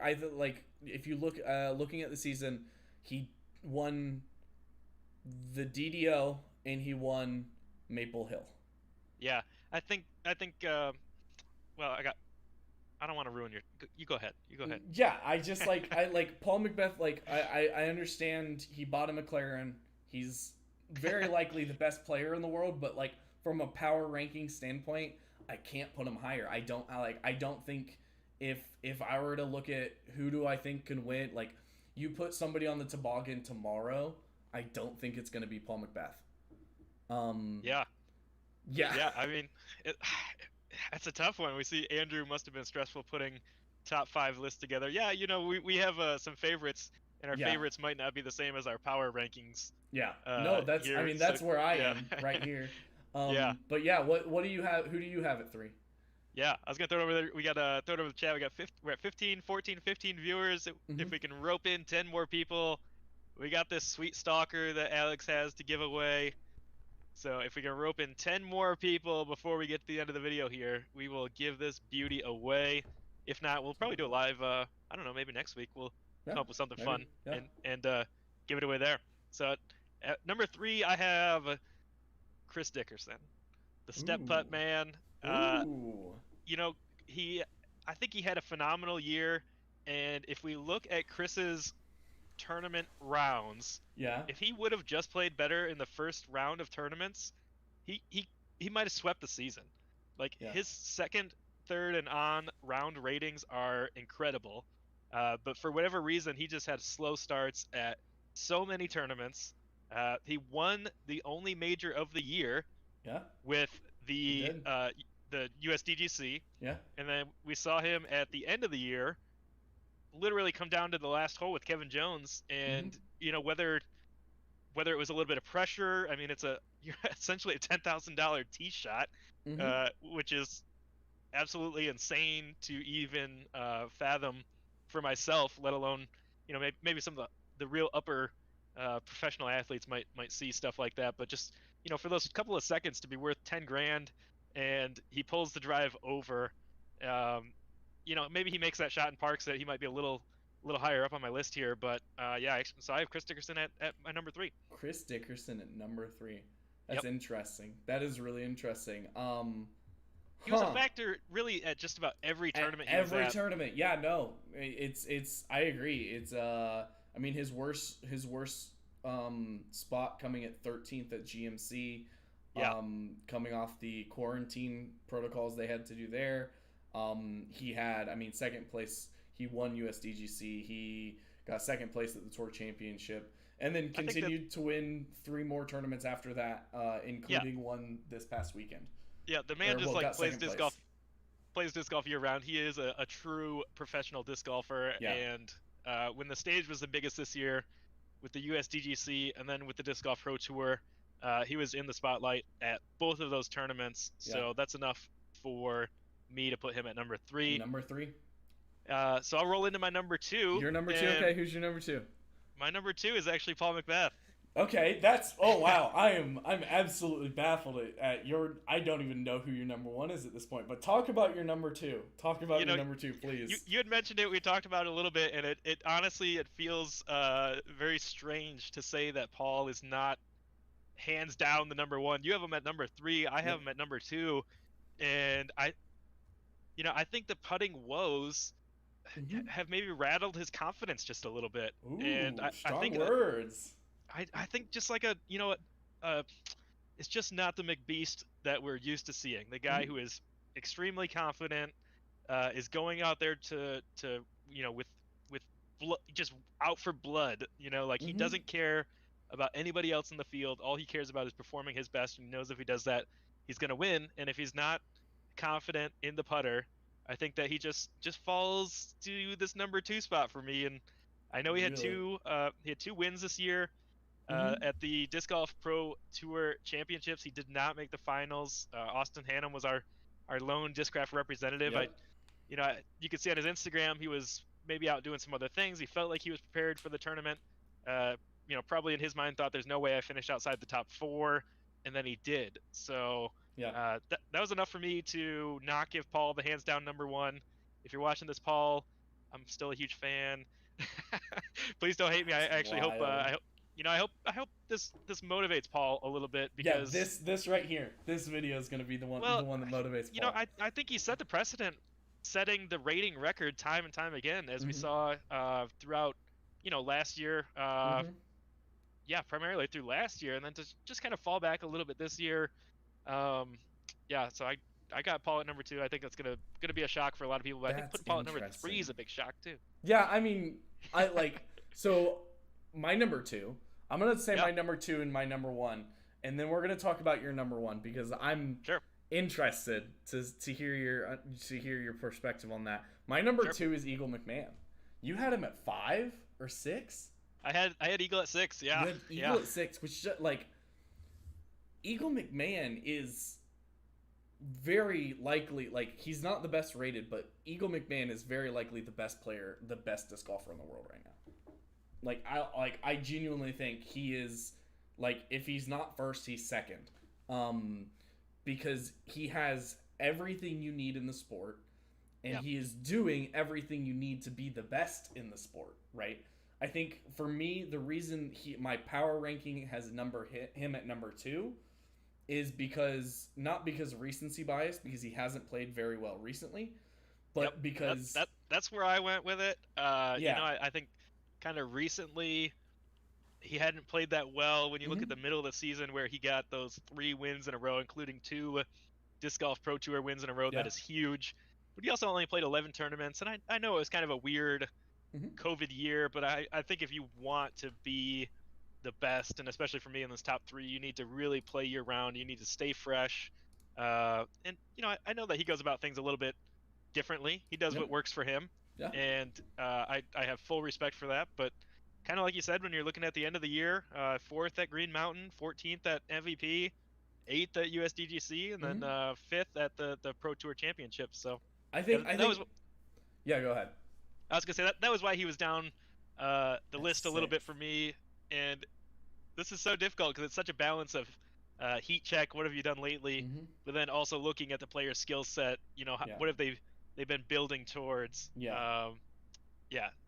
if you looking at the season, he won the DDO and he won Maple Hill. Yeah, I think well, I don't want to ruin you go ahead. Yeah, I just I like Paul McBeth. I understand he bought a McLaren. He's very likely the best player in the world, but from a power ranking standpoint, I can't put him higher. I don't think if I were to look at who do I think can win, you put somebody on the toboggan tomorrow, I don't think it's going to be Paul McBeth. Yeah. I mean, That's a tough one. We see Andrew must have been stressful putting top five lists together. Yeah, we have some favorites, and our Yeah. favorites might not be the same as our power rankings Yeah. No, that's I here. mean So that's where I yeah, am right here. yeah, But yeah, what do you have? Who do you have at 3? yeah. I was gonna throw it over there. We got throw it over the chat. We're at 15, 14, 15 viewers. Mm-hmm. If we can rope in 10 more people, we got this sweet stalker that Alex has to give away. So if we can rope in 10 more people before we get to the end of the video here, we will give this beauty away. If not, we'll probably do a live, I don't know, maybe next week we'll Yeah, come up with something maybe. fun Yeah. and give it away there. So at number 3, I have Chris Dickerson, the step putt Ooh. man. Ooh. You know, I think he had a phenomenal year. And if we look at Chris's tournament rounds, Yeah. if he would have just played better in the first round of tournaments, he might have swept the season. Like Yeah. his second, third, and on round ratings are incredible. But for whatever reason, he just had slow starts at so many tournaments. He won the only major of the year Yeah. with He the USDGC, Yeah. and then we saw him at the end of the year literally come down to the last hole with Kevin Jones, and whether it was a little bit of pressure. I mean, you're essentially a $10,000 tee shot, which is absolutely insane to even fathom for myself. Let alone, maybe some of the real upper professional athletes might see stuff like that. But just for those couple of seconds to be worth 10 grand, and he pulls the drive over. Maybe he makes that shot and parks it. He might be a little higher up on my list here, but yeah. So I have Chris Dickerson at my number 3. Chris Dickerson at number 3. That's Yep. interesting. That is really interesting. He was a factor really at just about every tournament. Every tournament, yeah. No, it's. I agree. It's. I mean, his worst spot coming at 13th at GMC. Yeah. Coming off the quarantine protocols they had to do there. He had, I mean, second place. He won USDGC. He got second place at the Tour Championship, and then continued to win 3 more tournaments after that, including one this past weekend. Yeah, the man just plays disc golf year round. He is a true professional disc golfer, and when the stage was the biggest this year, with the USDGC and then with the Disc Golf Pro Tour, he was in the spotlight at both of those tournaments. So that's enough for me to put him at number 3. Number 3. So I'll roll into my number 2. Your number 2. Okay, who's your number 2? My number 2 is actually Paul McBeth. Okay, oh wow, I'm absolutely baffled at your. I don't even know who your number 1 is at this point. But talk about your number 2. Talk about your number 2, please. You had mentioned it. We talked about it a little bit, and it honestly feels very strange to say that Paul is not hands down the number 1. You have him at number 3. I have him at number 2, and I think the putting woes have maybe rattled his confidence just a little bit. Ooh, and strong I think words. I think just like it's just not the McBeast that we're used to seeing. The guy who is extremely confident, is going out there to with blood, just out for blood. He doesn't care about anybody else in the field. All he cares about is performing his best, and he knows if he does that, he's gonna win. And if he's not confident in the putter, I think that he just falls to this number 2 spot for me. And I know he had two wins this year. At the Disc Golf Pro Tour Championships, he did not make the finals. Austin Hannum was our lone Discraft representative. You could see on his Instagram he was maybe out doing some other things. He felt like he was prepared for the tournament. Probably in his mind thought there's no way I finished outside the top 4, and then he did. So that was enough for me to not give Paul the hands down number 1. If you're watching this, Paul, I'm still a huge fan. Please don't hate me. I actually hope. I hope this motivates Paul a little bit, because this right here, this video is going to be the one that motivates Paul. I think he set the precedent, setting the rating record time and time again, as we saw throughout last year. Primarily through last year, and then to just kind of fall back a little bit this year. So I got Paul at number 2. I think that's gonna be a shock for a lot of people, but I think putting Paul at number 3 is a big shock too. Yeah, I mean, I like so my number 2. I'm gonna say my number 2 and my number 1, and then we're gonna talk about your number 1, because I'm interested to hear your perspective on that. My number Sure. 2 is Eagle McMahon. You had him at 5 or 6? I had Eagle at 6. Yeah. You had Eagle at 6, which like Eagle McMahon is very likely, like, he's not the best rated, but Eagle McMahon is very likely the best player, the best disc golfer in the world right now. I genuinely think he is, like, if he's not first, he's second. Because he has everything you need in the sport, and he is doing everything you need to be the best in the sport, right? I think for me, the reason my power ranking has him at number 2 is because, not because of recency bias, because he hasn't played very well recently, but because that's where I went with it. You know, I think kind of recently he hadn't played that well. When you look at the middle of the season where he got those 3 wins in a row, including 2 Disc Golf Pro Tour wins in a row, that is huge. But he also only played 11 tournaments, and I know it was kind of a weird COVID year, but I think if you want to be the best, and especially for me in this top 3, you need to really play year round. You need to stay fresh. And you know, I know that he goes about things a little bit differently. He does what works for him, and I have full respect for that. But kind of like you said, when you're looking at the end of the year, 4th at Green Mountain, 14th at MVP, 8th at USDGC, and then 5th at the Pro Tour Championship. So I think yeah, go ahead. I was gonna say that was why he was down the list a little bit for me. And this is so difficult because it's such a balance of heat check, what have you done lately, but then also looking at the player's skill set. You know, what have they've been building towards.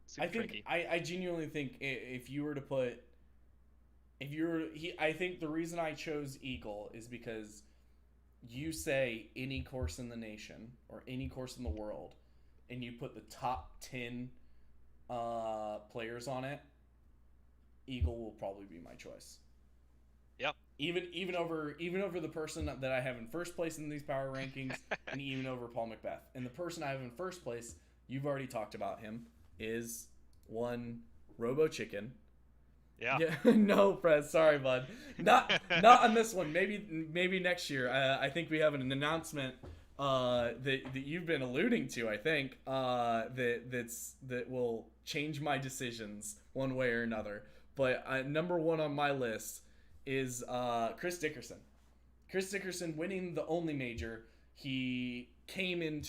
Super tricky. I genuinely think if you were to put, I think the reason I chose Eagle is because you say any course in the nation or any course in the world, and you put the top 10 players on it, Eagle will probably be my choice. Yep. Even over the person that I have in first place in these power rankings, and even over Paul McBeth. And the person I have in first place, you've already talked about him, is one Robo Chicken. Yeah. No, Prez, sorry, bud. Not on this one. Maybe next year. I think we have an announcement that you've been alluding to. I think that will change my decisions one way or another. But number 1 on my list is Chris Dickerson. Chris Dickerson winning the only major. He came in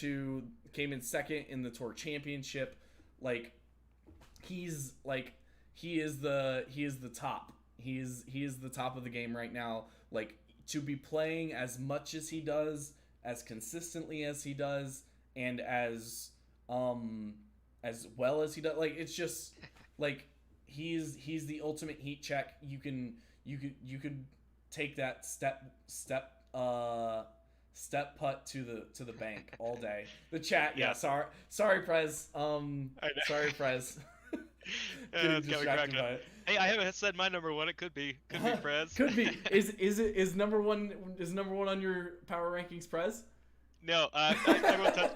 second in the Tour Championship. Like, he is the top. He is the top of the game right now. Like, to be playing as much as he does, as consistently as he does, and as well as he does, like, it's just like he's the ultimate heat check. You can take that step putt to the bank all day. The chat, sorry, Prez. Sorry, Prez. Getting distracted by it. Hey, I haven't said my number 1. It could be Prez. Could be. Is number 1 on your power rankings, Prez? No, I will touch.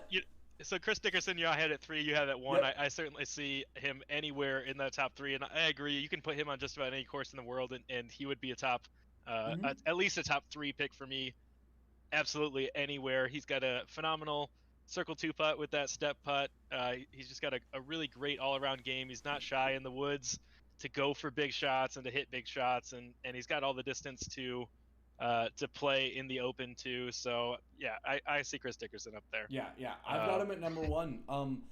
So Chris Dickerson, I had at 3. You had at 1. Yep. I certainly see him anywhere in that top 3, and I agree. You can put him on just about any course in the world, and he would be a top, at least a top 3 pick for me. Absolutely anywhere. He's got a phenomenal circle 2 putt with that step putt. He's just got a really great all-around game. He's not shy in the woods to go for big shots and to hit big shots, and he's got all the distance to play in the Open too. So yeah, I see Chris Dickerson up there. Yeah, I've got him at number 1. I'm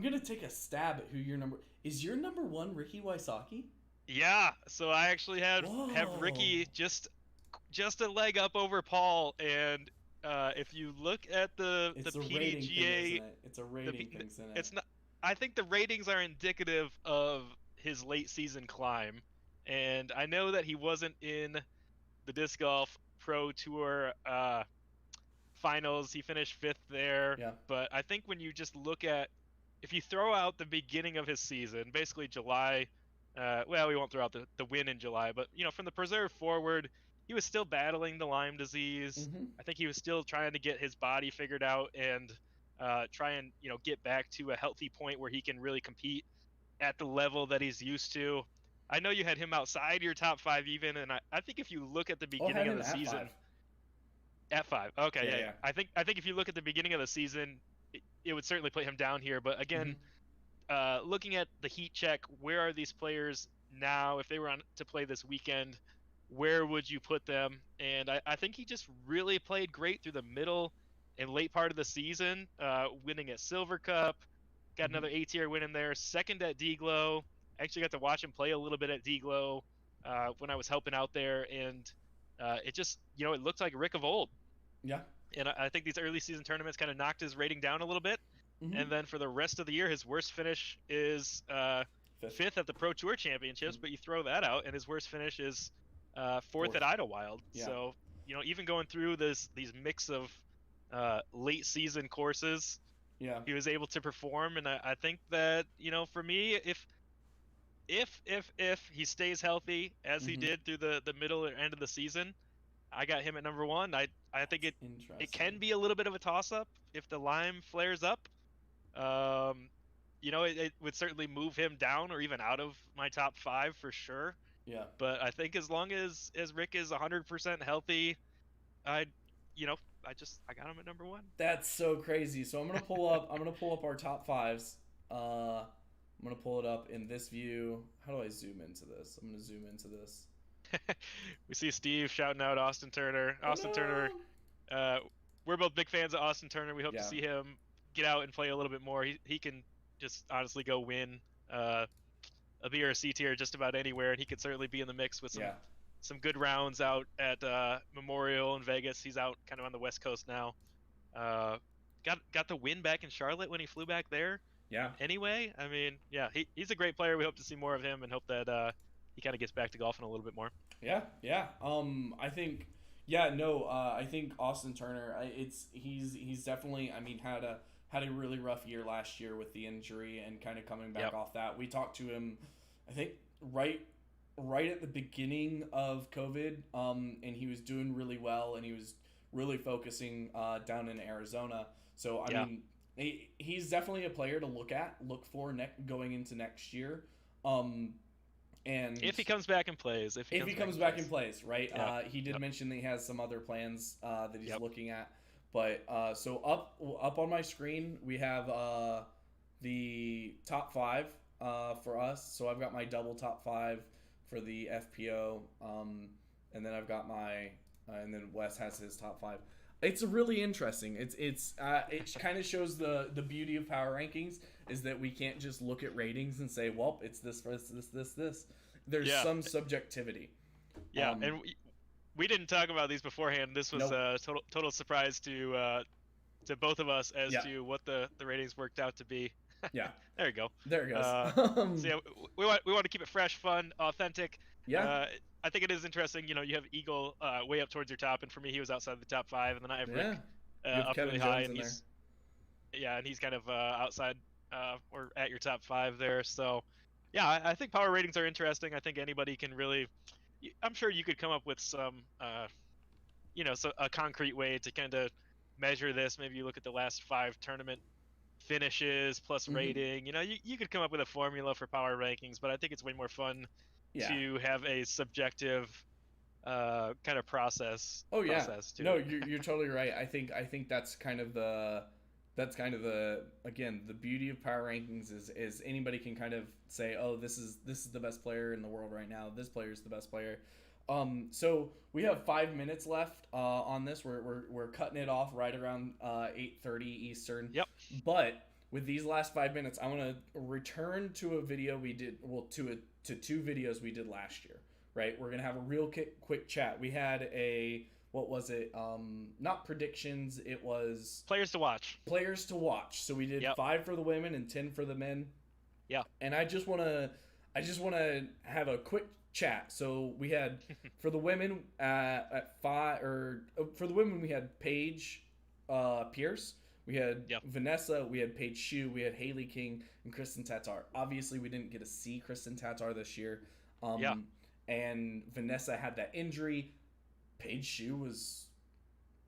gonna take a stab at who your number is. Your number 1 Ricky Wysocki? Yeah, so I actually have Ricky just a leg up over Paul, and if you look at the PDGA, it's a rating thing, isn't it? It's not. I think the ratings are indicative of his late season climb, and I know that he wasn't in the Disc Golf Pro Tour finals. He finished 5th there. Yeah. But I think when you just look at, if you throw out the beginning of his season, basically July, well, we won't throw out the win in July, but from the preserve forward, he was still battling the Lyme disease. I think he was still trying to get his body figured out and try and get back to a healthy point where he can really compete at the level that he's used to. I know you had him outside your top 5 even, and I think if you look at the beginning of the season, At 5. Okay, Yeah, yeah, yeah. yeah. I think if you look at the beginning of the season, it would certainly put him down here. But again, Hmm. looking at the heat check, where are these players now? If they were on to play this weekend, where would you put them? And I think he just really played great through the middle and late part of the season, winning at Silver Cup, got Hmm. another A tier win in there, second at D-Glow. Actually got to watch him play a little bit at D-Glow when I was helping out there, and it just, it looked like Rick of old. Yeah. And I think these early season tournaments kind of knocked his rating down a little bit. Hmm. And then for the rest of the year, his worst finish is Fifth. fifth at the Pro Tour Championships. But you throw that out, and his worst finish is fourth at Fourth. Idlewild. Yeah. So even going through these mix of late season courses, Yeah. he was able to perform. And I think that for me, if he stays healthy as he Hmm. did through the middle or end of the season, I got him at number 1. I think it can Interesting. be a little bit of a toss up if the Lime flares up. It would certainly move him down or even out of my top 5 for sure. Yeah. But I think as long as Rick is 100% healthy, I you know I got him at number 1. That's so crazy. So I'm gonna pull up our top fives. I'm gonna pull it up in this view. How do I zoom into this? I'm gonna zoom into this. We see Steve shouting out Austin Turner. Oh Austin Turner, no. we're both big fans of Austin Turner. We hope to Yeah. see him get out and play a little bit more. He can just honestly go win a B or a C tier just about anywhere, and he could certainly be in the mix with Yeah. some good rounds out at Memorial in Vegas. He's out kind of on the West Coast now. Uh, got the win back in Charlotte when he flew back there. Yeah. Anyway, I mean, yeah, he's a great player. We hope to see more of him and hope that he kind of gets back to golfing a little bit more. Yeah. Yeah. I think. Yeah. No. I think Austin Turner. He's definitely. I mean, had a really rough year last year with the injury and kind of coming back Yep. off that. We talked to him. I think right at the beginning of COVID. And he was doing really well, and he was really focusing down in Arizona. So I Yeah. mean, he's definitely a player to look for going into next year. And If he comes back and plays, if he comes back and plays, right? Yeah. He did Yep. mention that he has some other plans that he's Yep. looking at. But so up on my screen we have the top 5 for us. So I've got my double top 5 for the FPO, and then I've got my and then Wes has his top 5. It's really interesting. It kind of shows the beauty of power rankings is that we can't just look at ratings and say, well, it's this, this. There's Yeah. some subjectivity. Yeah, Um, and we didn't talk about these beforehand. This was Nope. a total surprise to both of us as Yeah. to what the ratings worked out to be. Yeah, There you go. there it goes. So yeah, we want to keep it fresh, fun, authentic. Yeah, I think it is interesting. You have Eagle way up towards your top, and for me, he was outside the top 5, and then I have Rick yeah. You have up Kevin really Jones high, in and there. he's kind of outside or at your top 5 there. So yeah, I think power ratings are interesting. I think anybody can really. I'm sure you could come up with some, so a concrete way to kind of measure this. Maybe you look at the last 5 tournament finishes plus Mhm. rating. You could come up with a formula for power rankings, but I think it's way more fun Yeah. to have a subjective kind of process. Oh yeah. Process to No, it. you're totally right. I think that's kind of the again the beauty of power rankings is anybody can kind of say, oh, this is the best player in the world right now. This player is the best player. So we have 5 minutes left on this. We're cutting it off right around 8:30 Eastern. Yep. But with these last 5 minutes, I want to return to a video we did. Well, to 2 videos we did last year. Right. We're gonna have a real quick chat. We had a what was it? Not predictions. It was Players to watch. players to watch. So we did Yep. 5 for the women and 10 for the men. Yeah. And I just wanna have a quick chat. So we had for the women at 5 or for the women we had Paige Pierce. We had Yep. Vanessa, we had Paige Shue, we had Haley King, and Kristen Tatar. Obviously, we didn't get to see Kristen Tatar this year. Yeah. And Vanessa had that injury. Paige Shue was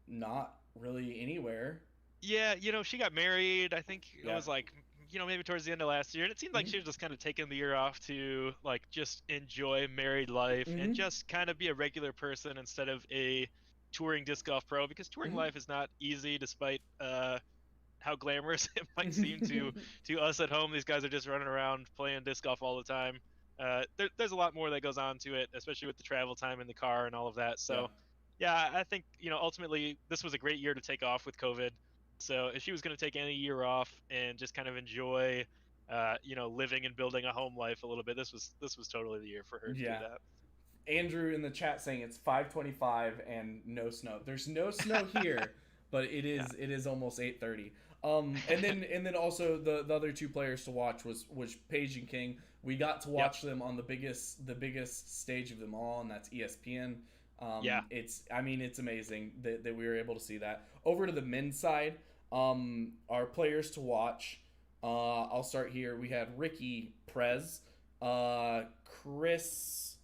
not really anywhere. Yeah, she got married. I think it Yeah. was like, maybe towards the end of last year, and it seemed like Mhm. she was just kind of taking the year off to like just enjoy married life Mhm. and just kind of be a regular person instead of a touring disc golf pro, because touring life is not easy, despite how glamorous it might seem to us at home. These guys are just running around playing disc golf all the time. There's a lot more that goes on to it, especially with the travel time in the car and all of that. So, yeah, I think ultimately this was a great year to take off with COVID. So if she was going to take any year off and just kind of enjoy, living and building a home life a little bit, this was totally the year for her to do that. Andrew in the chat saying it's 5:25 and no snow. There's no snow here, but it is almost 8:30. And then also the other two players to watch was Paige and King. We got to watch them on the biggest stage of them all, and that's ESPN. It's amazing that we were able to see that. Over to the men's side, our players to watch. I'll start here. We had Ricky Prez, Chris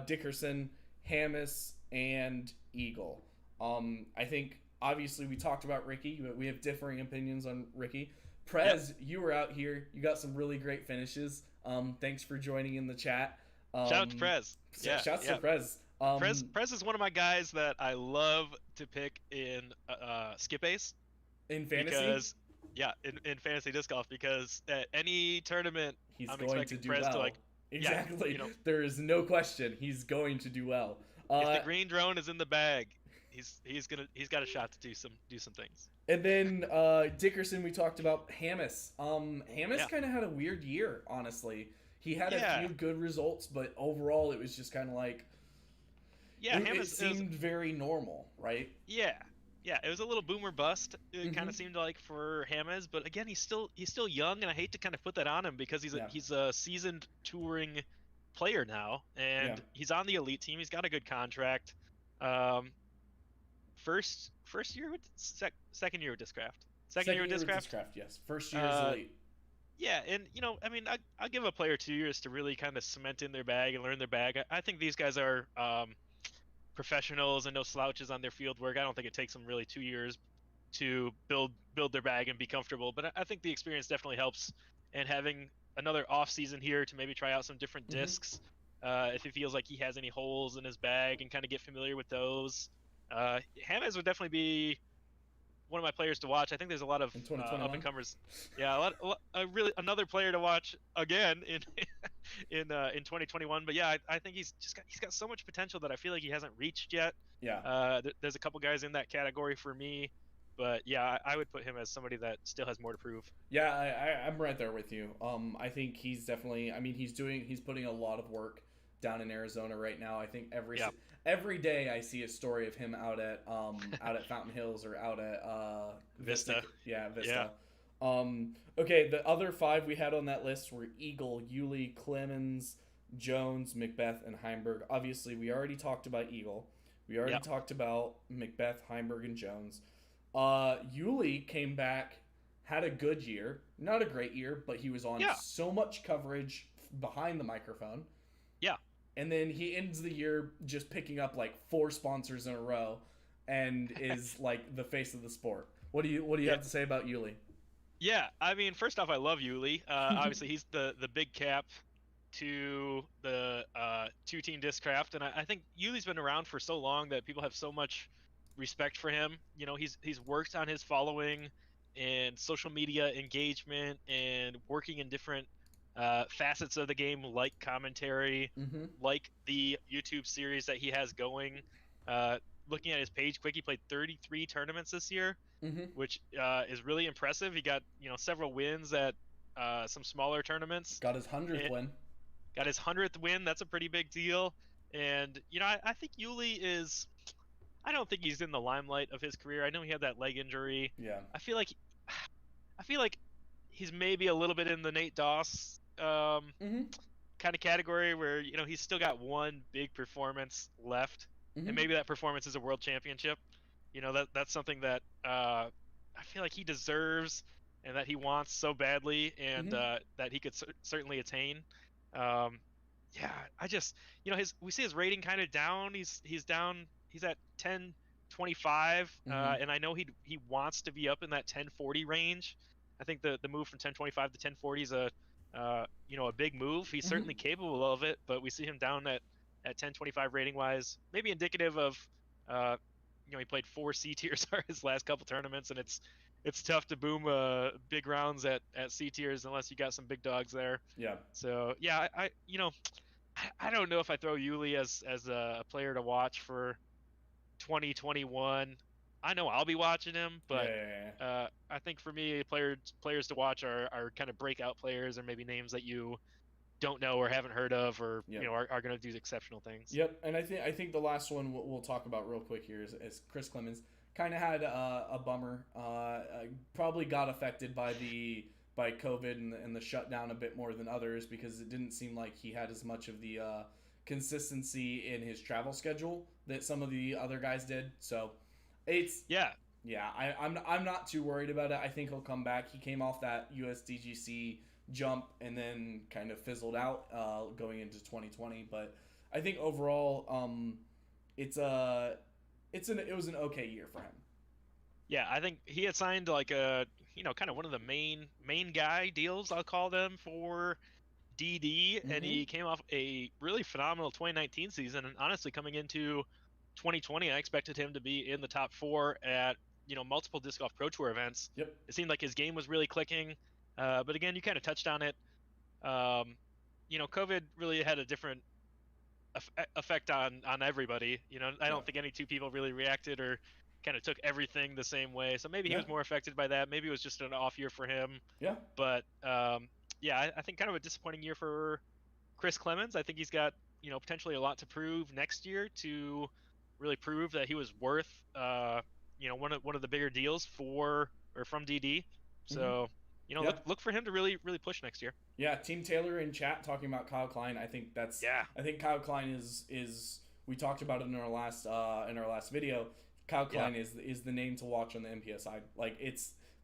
Dickerson, Hammes, and Eagle. I think obviously we talked about Ricky. We have differing opinions on Ricky. Prez, you were out here. You got some really great finishes. Thanks for joining in the chat. Shout out to Prez. Shouts to Prez. Prez is one of my guys that I love to pick in Skip Ace. In fantasy? Because, in fantasy disc golf, because at any tournament, I'm expecting Prez to Exactly. There is no question he's going to do well. If the green drone is in the bag, he's got a shot to do some things. And then Dickerson, we talked about. Hammes. Hammes kind of had a weird year, honestly. He had a few good results, but overall it was just kind of like it seemed very normal, right? Yeah, it was a little boomer bust. It kind of seemed like for Hammes, but again, he's still young, and I hate to kind of put that on him because he's a seasoned touring player now, and he's on the elite team. He's got a good contract. First year with second year with Discraft. Second year with Discraft, yes. First year is elite. Yeah, and I'll give a player 2 years to really kind of cement in their bag and learn their bag. I think these guys are professionals and no slouches on their field work. I don't think it takes them really 2 years to build their bag and be comfortable, but I think the experience definitely helps. And having another off season here to maybe try out some different discs, if he feels like he has any holes in his bag, and kind of get familiar with those. Hammes would definitely be one of my players to watch. I think there's a lot of up and comers. Yeah, another player to watch again in 2021. But yeah, I think he's got so much potential that I feel like he hasn't reached yet. Yeah. There's a couple guys in that category for me, but yeah, I would put him as somebody that still has more to prove. Yeah, I'm right there with you. I think he's definitely. I mean, he's putting a lot of work down in Arizona right now. I think every day I see a story of him out at Fountain Hills or out at Vista. Yeah, Vista. Okay, the other 5 we had on that list were Eagle, Yuli, Clemens, Jones, McBeth, and Heimberg. Obviously, we already talked about Eagle. We already talked about McBeth, Heimberg, and Jones. Yuli came back, had a good year. Not a great year, but he was on so much coverage behind the microphone. Yeah. And then he ends the year just picking up like 4 sponsors in a row and is like the face of the sport. What do you have to say about Yuli? Yeah, I mean, first off, I love Yuli. Obviously, he's the big cap to the 2-team Discraft, and I think Yuli's been around for so long that people have so much respect for him. He's worked on his following and social media engagement and working in different facets of the game, like commentary, like the YouTube series that he has going. Looking at his page quick, he played 33 tournaments this year, which is really impressive. He got several wins at some smaller tournaments. Got his 100th win. Got his 100th win. That's a pretty big deal. And I think Yuli is. I don't think he's in the limelight of his career. I know he had that leg injury. Yeah. I feel like he's maybe a little bit in the Nate Doss kind of category where he's still got one big performance left, and maybe that performance is a world championship. That's something that I feel like he deserves and that he wants so badly, and that he could certainly attain. I just we see his rating kind of down. He's down. He's at 1025, and I know he wants to be up in that 1040 range. I think the move from 1025 to 1040 is a big move. He's certainly capable of it, but we see him down at at 1025 rating wise. Maybe indicative of, he played 4 C tiers his last couple tournaments, and it's tough to boom big rounds at C tiers unless you got some big dogs there. Yeah. So yeah, I don't know if I throw Yuli as a player to watch for 2021. I know I'll be watching him, but I think for me, players to watch are kind of breakout players, or maybe names that you don't know or haven't heard of, or are going to do exceptional things. Yep, and I think the last one we'll talk about real quick here is Chris Clemens. Kind of had a bummer. Probably got affected by COVID and the shutdown a bit more than others, because it didn't seem like he had as much of the consistency in his travel schedule that some of the other guys did. So it's I'm not too worried about it. I think he'll come back. He came off that USDGC jump and then kind of fizzled out going into 2020. But I think overall, it was an okay year for him. Yeah, I think he had signed like a kind of one of the main guy deals, I'll call them, for DD, and he came off a really phenomenal 2019 season. And honestly, coming into 2020, I expected him to be in the top 4 at multiple Disc Golf Pro Tour events. Yep. It seemed like his game was really clicking. But again, you kind of touched on it. COVID really had a different effect on everybody. I don't think any two people really reacted or kind of took everything the same way. So maybe he was more affected by that. Maybe it was just an off year for him. Yeah. But I think kind of a disappointing year for Chris Clemens. I think he's got potentially a lot to prove next year to really prove that he was worth one of the bigger deals from DD. So. Look for him to really push next year. Yeah, Team Taylor in chat talking about Kyle Klein. I think I think Kyle Klein is we talked about it in our last video. Kyle Klein is the name to watch on the MPS side. Like,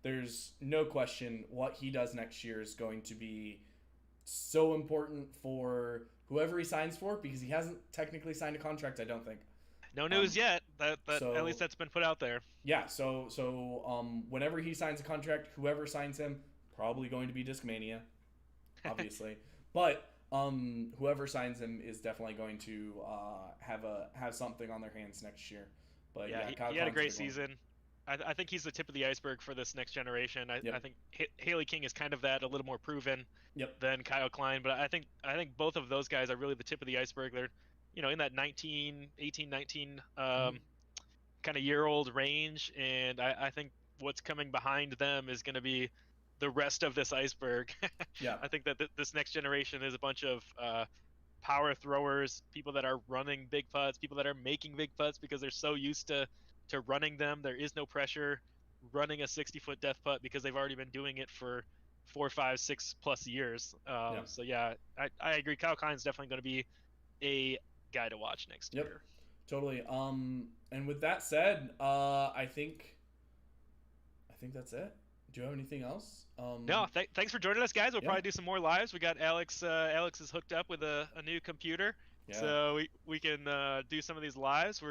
there's no question what he does next year is going to be so important for whoever he signs for, because he hasn't technically signed a contract, I don't think. No news yet. So, at least that's been put out there. Yeah. So whenever he signs a contract, whoever signs him, probably going to be Discmania, obviously. But whoever signs him is definitely going to have something on their hands next year. But he had a great season. I think he's the tip of the iceberg for this next generation. I think Haley King is kind of that, a little more proven than Kyle Klein. But I think both of those guys are really the tip of the iceberg. They're in that 18, 19 kind of year-old range, and I think what's coming behind them is going to be the rest of this iceberg. I think that this next generation is a bunch of power throwers, people that are running big putts, people that are making big putts because they're so used to running them. There is no pressure running a 60-foot death putt because they've already been doing it for 4, 5, 6+ years. So I agree. Kyle Klein's definitely going to be a guy to watch next year. Totally. And with that said, I think that's it. Do you have anything else? No. Thanks for joining us, guys. We'll probably do some more lives. We got Alex. Alex is hooked up with a new computer, so we can do some of these lives.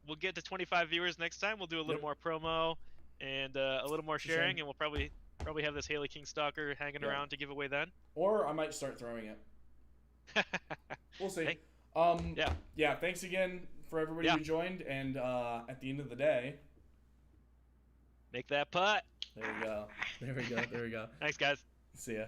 We'll get to 25 viewers next time. We'll do a little more promo and a little more sharing, and we'll probably have this Haley King Stalker hanging around to give away then. Or I might start throwing it. We'll see. Hey. Thanks again for everybody who joined, and at the end of the day, make that putt. There we go. Thanks, guys. See ya.